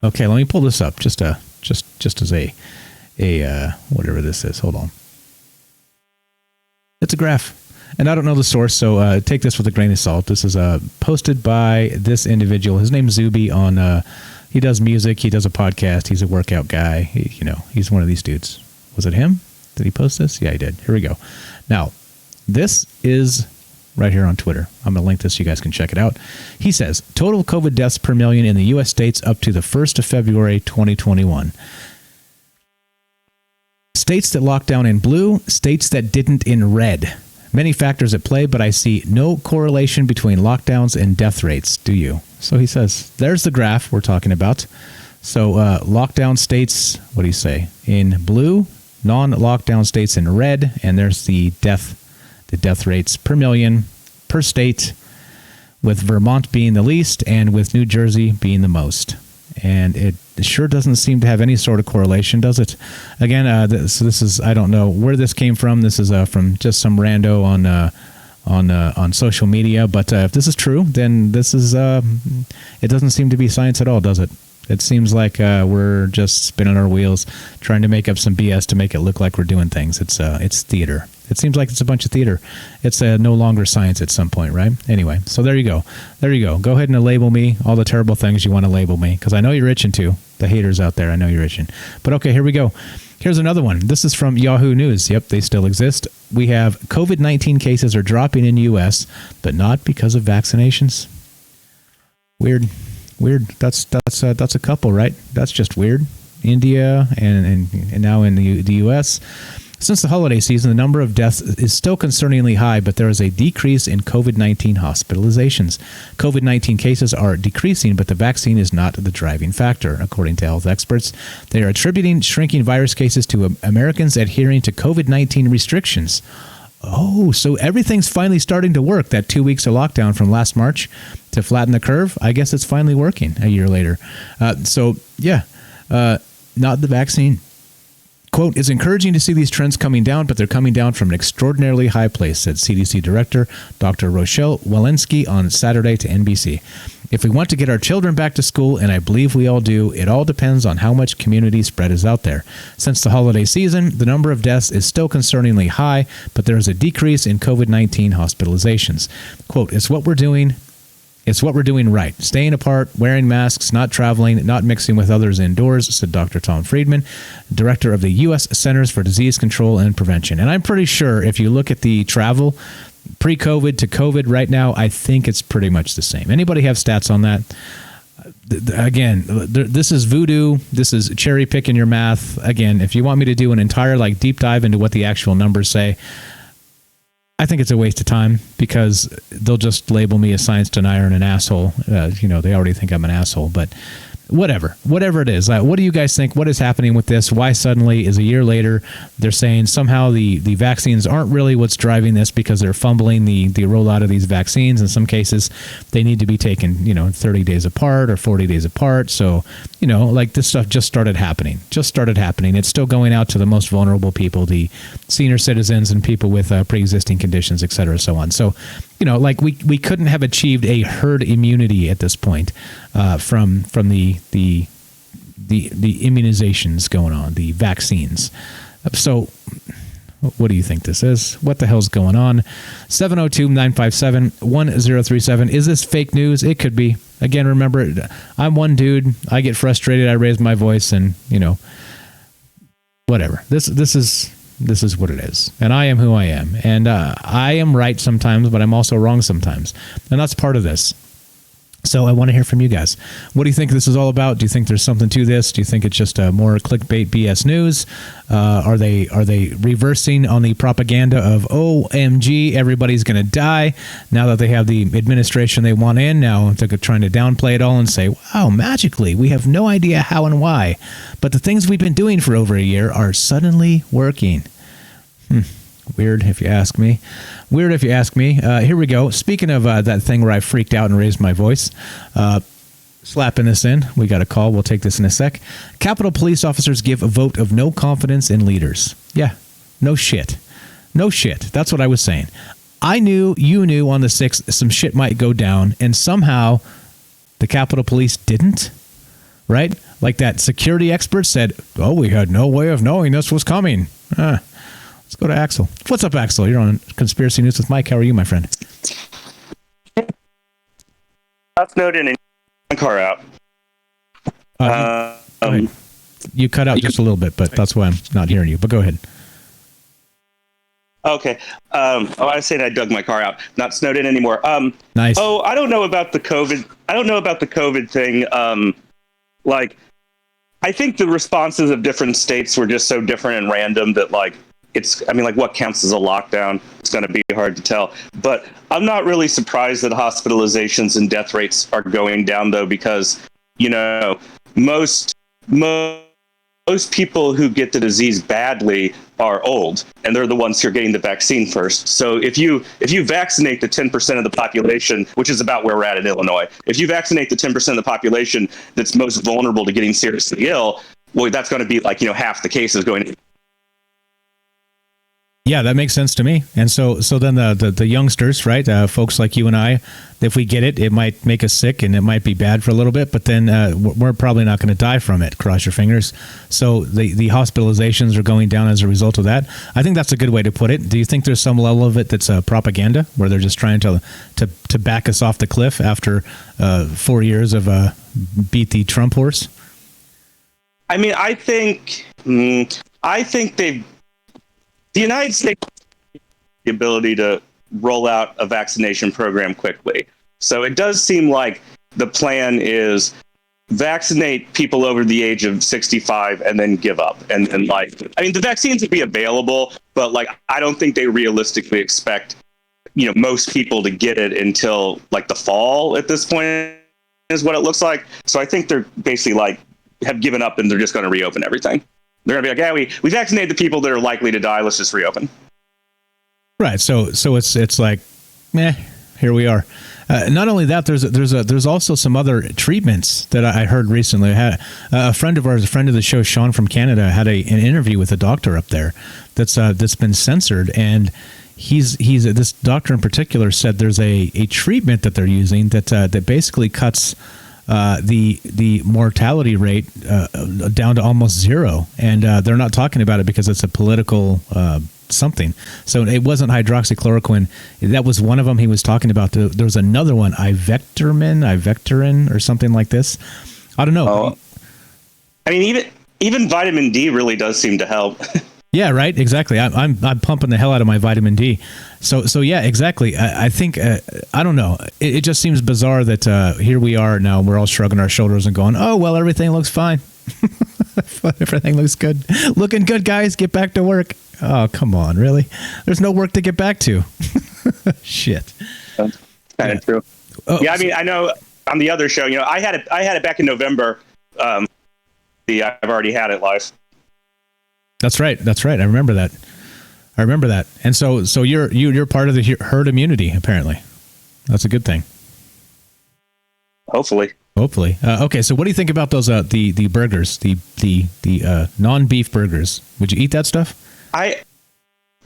Okay, let me pull this up just as a whatever this is. Hold on. It's a graph. And I don't know the source, so take this with a grain of salt. This is posted by this individual. His name's Zuby on... he does music. He does a podcast. He's a workout guy. He's one of these dudes. Was it him? Did he post this? Yeah, he did. Here we go. Now, this is right here on Twitter. I'm going to link this so you guys can check it out. He says, total COVID deaths per million in the U.S. states up to the 1st of February 2021. States that locked down in blue, states that didn't in red. Many factors at play, but I see no correlation between lockdowns and death rates. Do you? So he says, there's the graph we're talking about. So lockdown states, what do you say? In blue, non-lockdown states in red, and there's the death rates per million per state, with Vermont being the least and with New Jersey being the most. And it sure doesn't seem to have any sort of correlation, does it? Again, this is, I don't know where this came from. This is from just some rando on social media. But if this is true, then this is it doesn't seem to be science at all, does it? It seems like we're just spinning our wheels, trying to make up some BS to make it look like we're doing things. It's theater. It seems like it's a bunch of theater. It's no longer science at some point, right? Anyway, so there you go. There you go. Go ahead and label me all the terrible things you want to label me, because I know you're itching to. The haters out there, I know you're itching. But okay, here we go. Here's another one. This is from Yahoo News. Yep, they still exist. We have COVID-19 cases are dropping in U.S., but not because of vaccinations. Weird. That's a couple, right? That's just weird. India and now in the U.S. Since the holiday season, the number of deaths is still concerningly high, but there is a decrease in COVID-19 hospitalizations. COVID-19 cases are decreasing, but the vaccine is not the driving factor, according to health experts. They are attributing shrinking virus cases to Americans adhering to COVID-19 restrictions. Oh, so everything's finally starting to work. That 2 weeks of lockdown from last March to flatten the curve, I guess it's finally working a year later. Not the vaccine. Quote, it's encouraging to see these trends coming down, but they're coming down from an extraordinarily high place, said CDC Director Dr. Rochelle Walensky on Saturday to NBC. If we want to get our children back to school, and I believe we all do, it all depends on how much community spread is out there. Since the holiday season, the number of deaths is still concerningly high, but there is a decrease in COVID-19 hospitalizations. Quote, it's what we're doing right. Staying apart, wearing masks, not traveling, not mixing with others indoors, said Dr. Tom Friedman, director of the U.S. Centers for Disease Control and Prevention. And I'm pretty sure if you look at the travel pre-COVID to COVID right now, I think it's pretty much the same. Anybody have stats on that? Again, this is voodoo. This is cherry picking your math. Again, if you want me to do an entire deep dive into what the actual numbers say, I think it's a waste of time, because they'll just label me a science denier and an asshole. They already think I'm an asshole, but whatever it is. What do you guys think? What is happening with this? Why suddenly is a year later they're saying somehow the vaccines aren't really what's driving this, because they're fumbling the rollout of these vaccines. In some cases, they need to be taken, 30 days apart or 40 days apart. So, this stuff just started happening. It's still going out to the most vulnerable people, the senior citizens and people with pre-existing conditions, et cetera, so on. So, we couldn't have achieved a herd immunity at this point from the immunizations going on, the vaccines. So what do you think this is? What the hell's going on? 702-957-1037. Is this fake news? It could be. Again, remember, I'm one dude. I get frustrated. I raise my voice, and whatever. This is what it is. And I am who I am. And I am right sometimes, but I'm also wrong sometimes. And that's part of this. So I want to hear from you guys. What do you think this is all about? Do you think there's something to this? Do you think it's just more clickbait BS news? Are they reversing on the propaganda of OMG, everybody's going to die now that they have the administration they want in? Now they're trying to downplay it all and say, wow, magically, we have no idea how and why. But the things we've been doing for over a year are suddenly working. Weird, if you ask me. Weird, if you ask me. Here we go. Speaking of that thing where I freaked out and raised my voice, slapping this in. We got a call. We'll take this in a sec. Capitol police officers give a vote of no confidence in leaders. Yeah, no shit. No shit. That's what I was saying. I knew, you knew on the 6th some shit might go down, and somehow the Capitol Police didn't, right? Like that security expert said, oh, we had no way of knowing this was coming. Let's go to Axel. What's up, Axel? You're on Conspiracy News with Mike. How are you, my friend? Not snowed in and my car out. You cut out just a little bit, but that's why I'm not hearing you. But go ahead. Okay. I was saying I dug my car out. Not snowed in anymore. Nice. Oh, I don't know about the COVID. I don't know about the COVID thing. I think the responses of different states were just so different and random that what counts as a lockdown? It's going to be hard to tell. But I'm not really surprised that hospitalizations and death rates are going down, though, because, most people who get the disease badly are old, and they're the ones who are getting the vaccine first. So if you vaccinate the 10% of the population, which is about where we're at in Illinois, if you vaccinate the 10% of the population that's most vulnerable to getting seriously ill, well, that's going to be half the cases going. Yeah, that makes sense to me. And so then the youngsters, right? Folks like you and I, if we get it, it might make us sick and it might be bad for a little bit, but then we're probably not going to die from it. Cross your fingers. So the hospitalizations are going down as a result of that. I think that's a good way to put it. Do you think there's some level of it that's propaganda, where they're just trying to back us off the cliff after 4 years of beat the Trump horse? I mean, I think the United States has the ability to roll out a vaccination program quickly. So it does seem like the plan is vaccinate people over the age of 65 and then give up. And the vaccines would be available, but I don't think they realistically expect, most people to get it until the fall at this point is what it looks like. So I think they're basically have given up and they're just going to reopen everything. They're going to be like, yeah, we vaccinated the people that are likely to die. Let's just reopen. Right. So it's like, here we are. Not only that, there's also some other treatments that I heard recently. I had a friend of ours, a friend of the show, Sean from Canada, had an interview with a doctor up there that's been censored, and he's this doctor in particular said there's a treatment that they're using that basically cuts the mortality rate down to almost zero, and they're not talking about it because it's a political something. So it wasn't hydroxychloroquine. That was one of them he was talking about. There was another one, Ivectorin or something like this. I don't know. Oh. I mean, even vitamin D really does seem to help. Yeah, right. Exactly. I'm pumping the hell out of my vitamin D. So yeah, exactly. I think I don't know. It just seems bizarre that here we are now. We're all shrugging our shoulders and going, "Oh well, everything looks fine. Everything looks good. Looking good, guys. Get back to work." Oh, come on, really? There's no work to get back to. Shit. That's kind of true. Oh, yeah, I mean, I know on the other show, I had it back in November. I've already had it live. That's right. I remember that. And so you're part of the herd immunity, apparently. That's a good thing. Hopefully. Okay. So what do you think about those the burgers, the non-beef burgers? Would you eat that stuff? I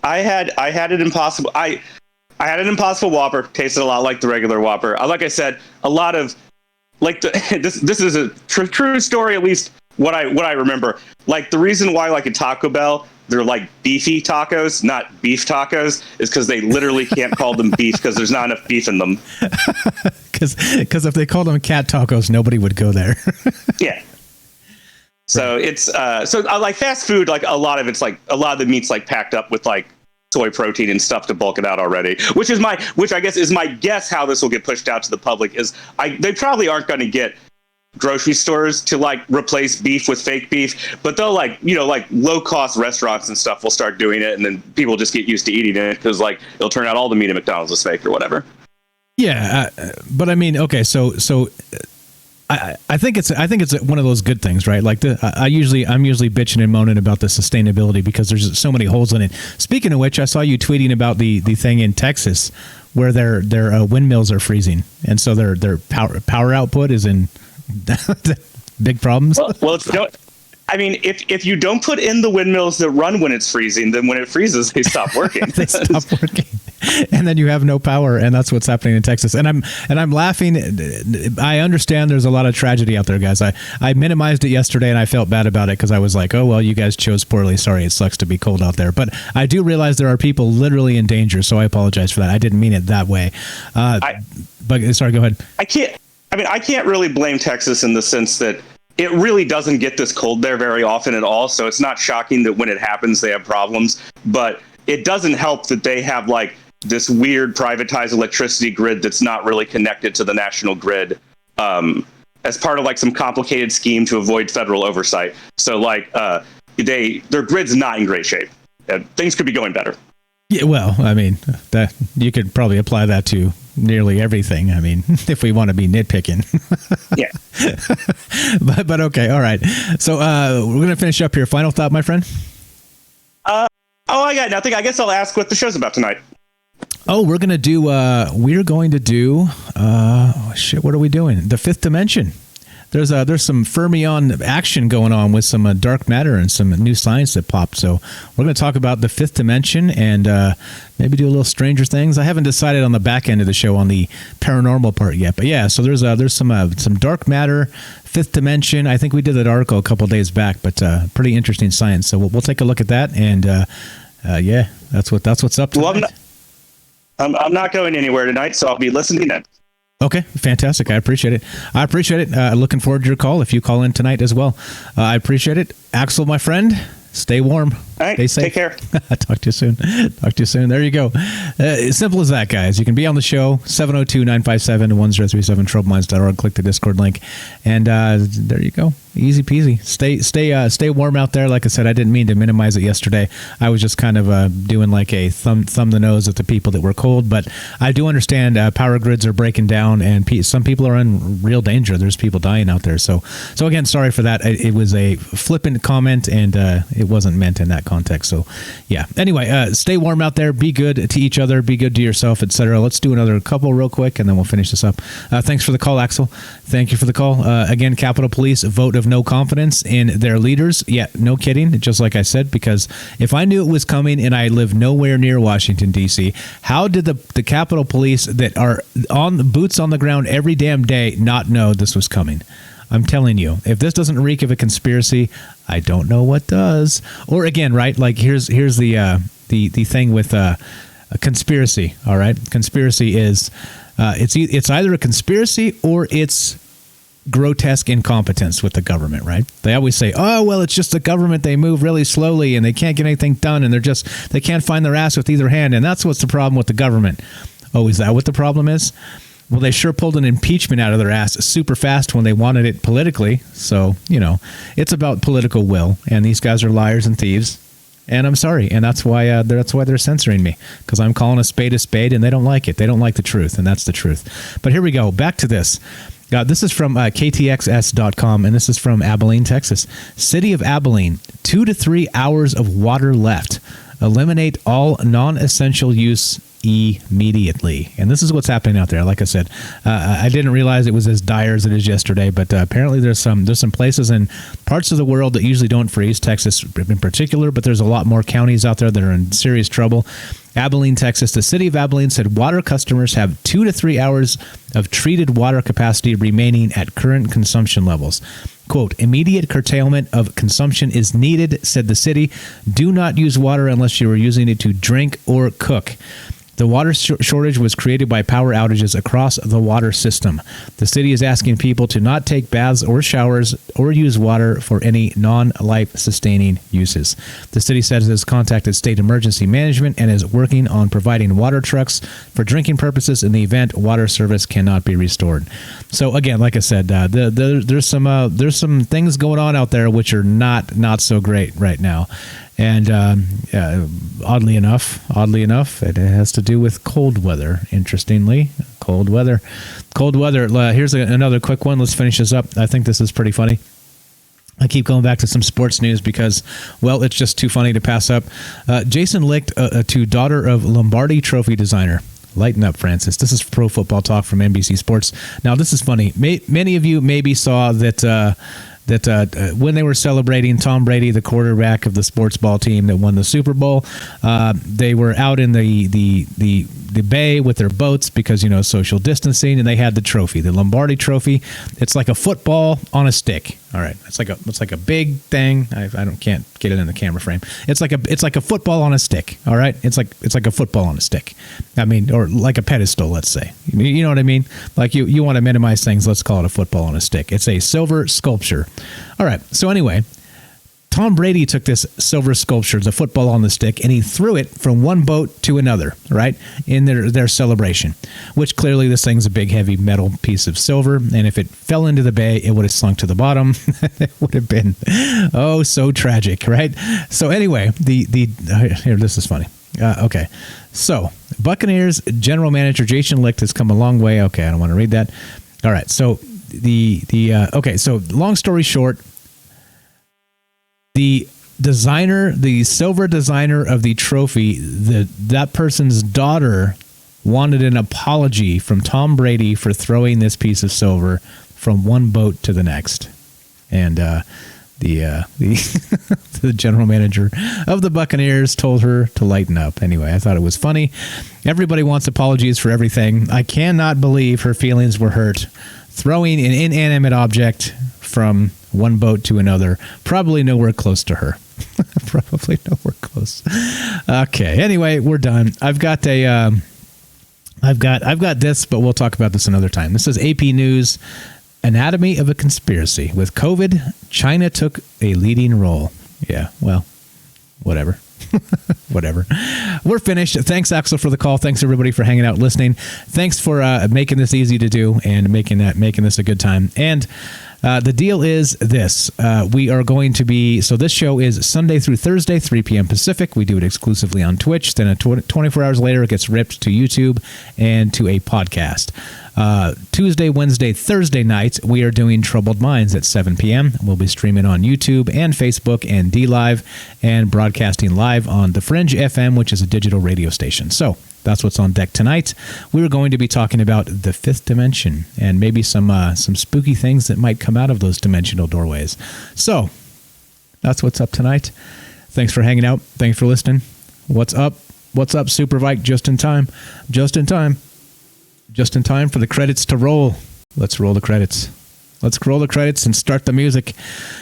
had an Impossible. I had an Impossible Whopper. Tasted a lot like the regular Whopper. Like I said, a lot of this is a true story, at least what I remember. The reason why a Taco Bell, they're beefy tacos, not beef tacos, is because they literally can't call them beef because there's not enough beef in them. Because if they called them cat tacos, nobody would go there. Yeah. So it's so fast food, a lot of it's a lot of the meat's packed up with soy protein and stuff to bulk it out already, which I guess is my guess how this will get pushed out to the public is they probably aren't going to get grocery stores to like replace beef with fake beef, but they'll like low cost restaurants and stuff will start doing it, and then people just get used to eating it because like it'll turn out all the meat at McDonald's is fake or whatever. Yeah, but I mean, okay, so I think it's one of those good things, right? Like I'm usually bitching and moaning about the sustainability because there's so many holes in it. Speaking of which, I saw you tweeting about the thing in Texas where their windmills are freezing, and so their power output is in big problems. Well, if you don't put in the windmills that run when it's freezing, then when it freezes, they stop working. They stop working. And then you have no power, and that's what's happening in Texas. And I'm laughing. I understand there's a lot of tragedy out there, guys. I minimized it yesterday, and I felt bad about it because I was like, oh, well, you guys chose poorly. Sorry, it sucks to be cold out there. But I do realize there are people literally in danger, so I apologize for that. I didn't mean it that way. But sorry, go ahead. I can't really blame Texas in the sense that it really doesn't get this cold there very often at all. So it's not shocking that when it happens, they have problems. But it doesn't help that they have like this weird privatized electricity grid that's not really connected to the national grid as part of like some complicated scheme to avoid federal oversight. So like their grid's not in great shape. Things could be going better. Yeah, well, I mean, that you could probably apply that to nearly everything. I mean, if we want to be nitpicking. Yeah. but okay, all right. So we're going to finish up here. Final thought, my friend? I got nothing. I guess I'll ask what the show's about tonight. Oh, we're going to do, what are we doing? The Fifth Dimension. There's some fermion action going on with some dark matter and some new science that popped. So we're going to talk about the Fifth Dimension and maybe do a little Stranger Things. I haven't decided on the back end of the show on the paranormal part yet, but yeah. So there's some dark matter, Fifth Dimension. I think we did that article a couple of days back, but pretty interesting science. So we'll take a look at that, and yeah, that's what's up tonight. Well, I'm not going anywhere tonight, so I'll be listening in. Okay, fantastic. I appreciate it. Looking forward to your call if you call in tonight as well. I appreciate it. Axel, my friend, stay warm. All right, stay safe. Take care. Talk to you soon. There you go. Simple as that, guys. You can be on the show, 702-957-1037, troubleminds.org. Click the Discord link, and there you go. Easy peasy. Stay warm out there. Like I said, I didn't mean to minimize it yesterday. I was just kind of doing like a thumb the nose at the people that were cold. But I do understand power grids are breaking down, and some people are in real danger. There's people dying out there. So again, sorry for that. It was a flippant comment, and it wasn't meant in that context. So yeah. Anyway, stay warm out there. Be good to each other. Be good to yourself, etc. Let's do another couple real quick, and then we'll finish this up. Thanks for the call, Axel. Thank you for the call. Again, Capitol Police vote of no confidence in their leaders. Yeah, no kidding. Just like I said, because if I knew it was coming and I live nowhere near Washington, D.C., how did the Capitol Police that are on boots on the ground every damn day not know this was coming? I'm telling you, if this doesn't reek of a conspiracy, I don't know what does. Or again, right? Like here's the thing with a conspiracy. All right, conspiracy is it's either a conspiracy or it's grotesque incompetence with the government, right? They always say, oh, well, it's just the government. They move really slowly and they can't get anything done, and they can't find their ass with either hand, and that's what's the problem with the government. Oh, is that what the problem is? Well, they sure pulled an impeachment out of their ass super fast when they wanted it politically. So, it's about political will, and these guys are liars and thieves. And I'm sorry, and that's why they're censoring me, because I'm calling a spade, and they don't like it. They don't like the truth, and that's the truth. But here we go. Back to this. This is from KTXS.com, and this is from Abilene, Texas. City of Abilene, 2 to 3 hours of water left. Eliminate all non-essential use immediately. And this is what's happening out there. Like I said, I didn't realize it was as dire as it is yesterday, but apparently there's some places in parts of the world that usually don't freeze, Texas in particular, but there's a lot more counties out there that are in serious trouble. Abilene, Texas. The city of Abilene said water customers have 2 to 3 hours of treated water capacity remaining at current consumption levels. Quote, immediate curtailment of consumption is needed, said the city. Do not use water unless you are using it to drink or cook. The water shortage was created by power outages across the water system. The city is asking people to not take baths or showers or use water for any non-life-sustaining uses. The city says it has contacted state emergency management and is working on providing water trucks for drinking purposes in the event water service cannot be restored. So again, like I said, there's some things going on out there which are not so great right now. And oddly enough, it has to do with cold weather. Interestingly, cold weather. Here's another quick one. Let's finish this up. I think this is pretty funny. I keep going back to some sports news because, well, it's just too funny to pass up. Jason Licht, to daughter of Lombardi trophy designer. Lighten up, Francis. This is Pro Football Talk from NBC Sports. Now, this is funny. Many of you maybe saw that when they were celebrating Tom Brady, the quarterback of the sports ball team that won the Super Bowl, they were out in the bay with their boats because, social distancing, and they had the trophy, the Lombardi trophy. It's like a football on a stick. All right, it's like a big thing. I can't get it in the camera frame. It's like a football on a stick. All right, it's like a football on a stick. I mean, or like a pedestal, let's say. You know what I mean? Like you want to minimize things. Let's call it a football on a stick. It's a silver sculpture. All right. So anyway, Tom Brady took this silver sculpture, the football on the stick, and he threw it from one boat to another, right, in their celebration, which clearly this thing's a big, heavy metal piece of silver, and if it fell into the bay, it would have sunk to the bottom. It would have been, so tragic, right? So anyway, here, this is funny. Okay, so Buccaneers general manager Jason Licht has come a long way. Okay, I don't want to read that. All right, so so long story short, the silver designer of the trophy, that person's daughter wanted an apology from Tom Brady for throwing this piece of silver from one boat to the next. And the general manager of the Buccaneers told her to lighten up. Anyway, I thought it was funny. Everybody wants apologies for everything. I cannot believe her feelings were hurt throwing an inanimate object from one boat to another. Probably nowhere close to her. Probably nowhere close. Okay. Anyway, we're done. I've got this, but we'll talk about this another time. This is AP News. Anatomy of a Conspiracy. With COVID, China took a leading role. Yeah, well, whatever. Whatever. We're finished. Thanks, Axel, for the call. Thanks, everybody, for hanging out, listening. Thanks for making this easy to do and making this a good time. And the deal is this. We are going to be... So this show is Sunday through Thursday, 3 p.m. Pacific. We do it exclusively on Twitch. Then 24 hours later, it gets ripped to YouTube and to a podcast. Tuesday, Wednesday, Thursday nights, we are doing Troubled Minds at 7 p.m. We'll be streaming on YouTube and Facebook and DLive and broadcasting live on The Fringe FM, which is a digital radio station. So that's what's on deck tonight. We're going to be talking about the fifth dimension and maybe some spooky things that might come out of those dimensional doorways. So that's what's up tonight. Thanks for hanging out. Thanks for listening. What's up? What's up, Super Vike? Just in time. Just in time. Just in time for the credits to roll. Let's roll the credits. Let's roll the credits and start the music.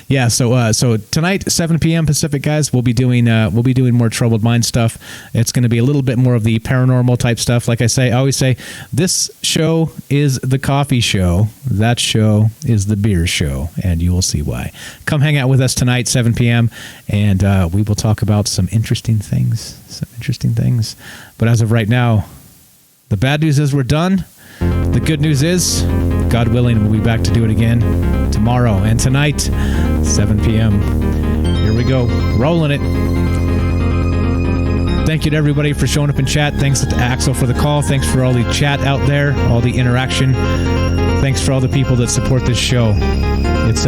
Yeah, so tonight, 7 p.m. Pacific, guys, we'll be doing more Troubled Mind stuff. It's going to be a little bit more of the paranormal type stuff. Like I always say, this show is the coffee show. That show is the beer show, and you will see why. Come hang out with us tonight, 7 p.m., and we will talk about some interesting things. But as of right now, the bad news is we're done. The good news is, God willing, we'll be back to do it again tomorrow and tonight, 7 p.m. Here we go. Rolling it. Thank you to everybody for showing up in chat. Thanks to Axel for the call. Thanks for all the chat out there, all the interaction. Thanks for all the people that support this show. It's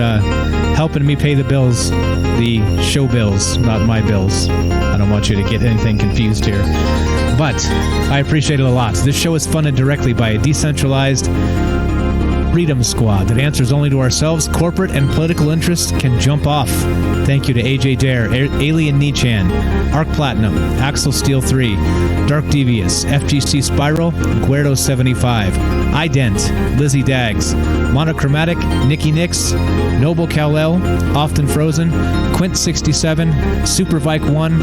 helping me pay the bills, the show bills, not my bills. I don't want you to get anything confused here. But I appreciate it a lot. This show is funded directly by a decentralized Freedom Squad that answers only to ourselves. Corporate and political interests can jump off. Thank you to AJ Dare, Alien Nichan, Arc Platinum, Axel Steel 3, Dark Devious, FGC Spiral, Guerdo 75, Ident, Lizzie Dags, Monochromatic, Nikki Nix, Noble Kal-El, Often Frozen, Quint 67, Super Vike 1,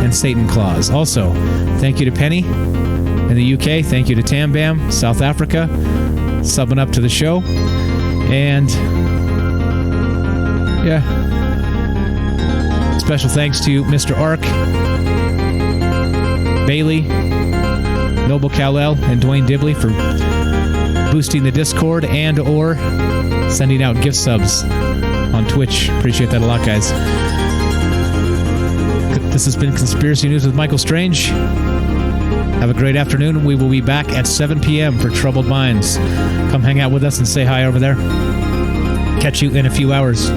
and Satan Claus. Also, thank you to Penny in the UK. Thank you to Tam Bam, South Africa, subbing up to the show. And yeah, special thanks to Mr. Ark, Bailey, Noble Kal-El, and Dwayne Dibley for boosting the Discord and or sending out gift subs on Twitch. Appreciate that a lot, guys. This has been Conspiracy News with Michael Strange. Have a great afternoon. We will be back at 7 p.m. for Troubled Minds. Come hang out with us and say hi over there. Catch you in a few hours.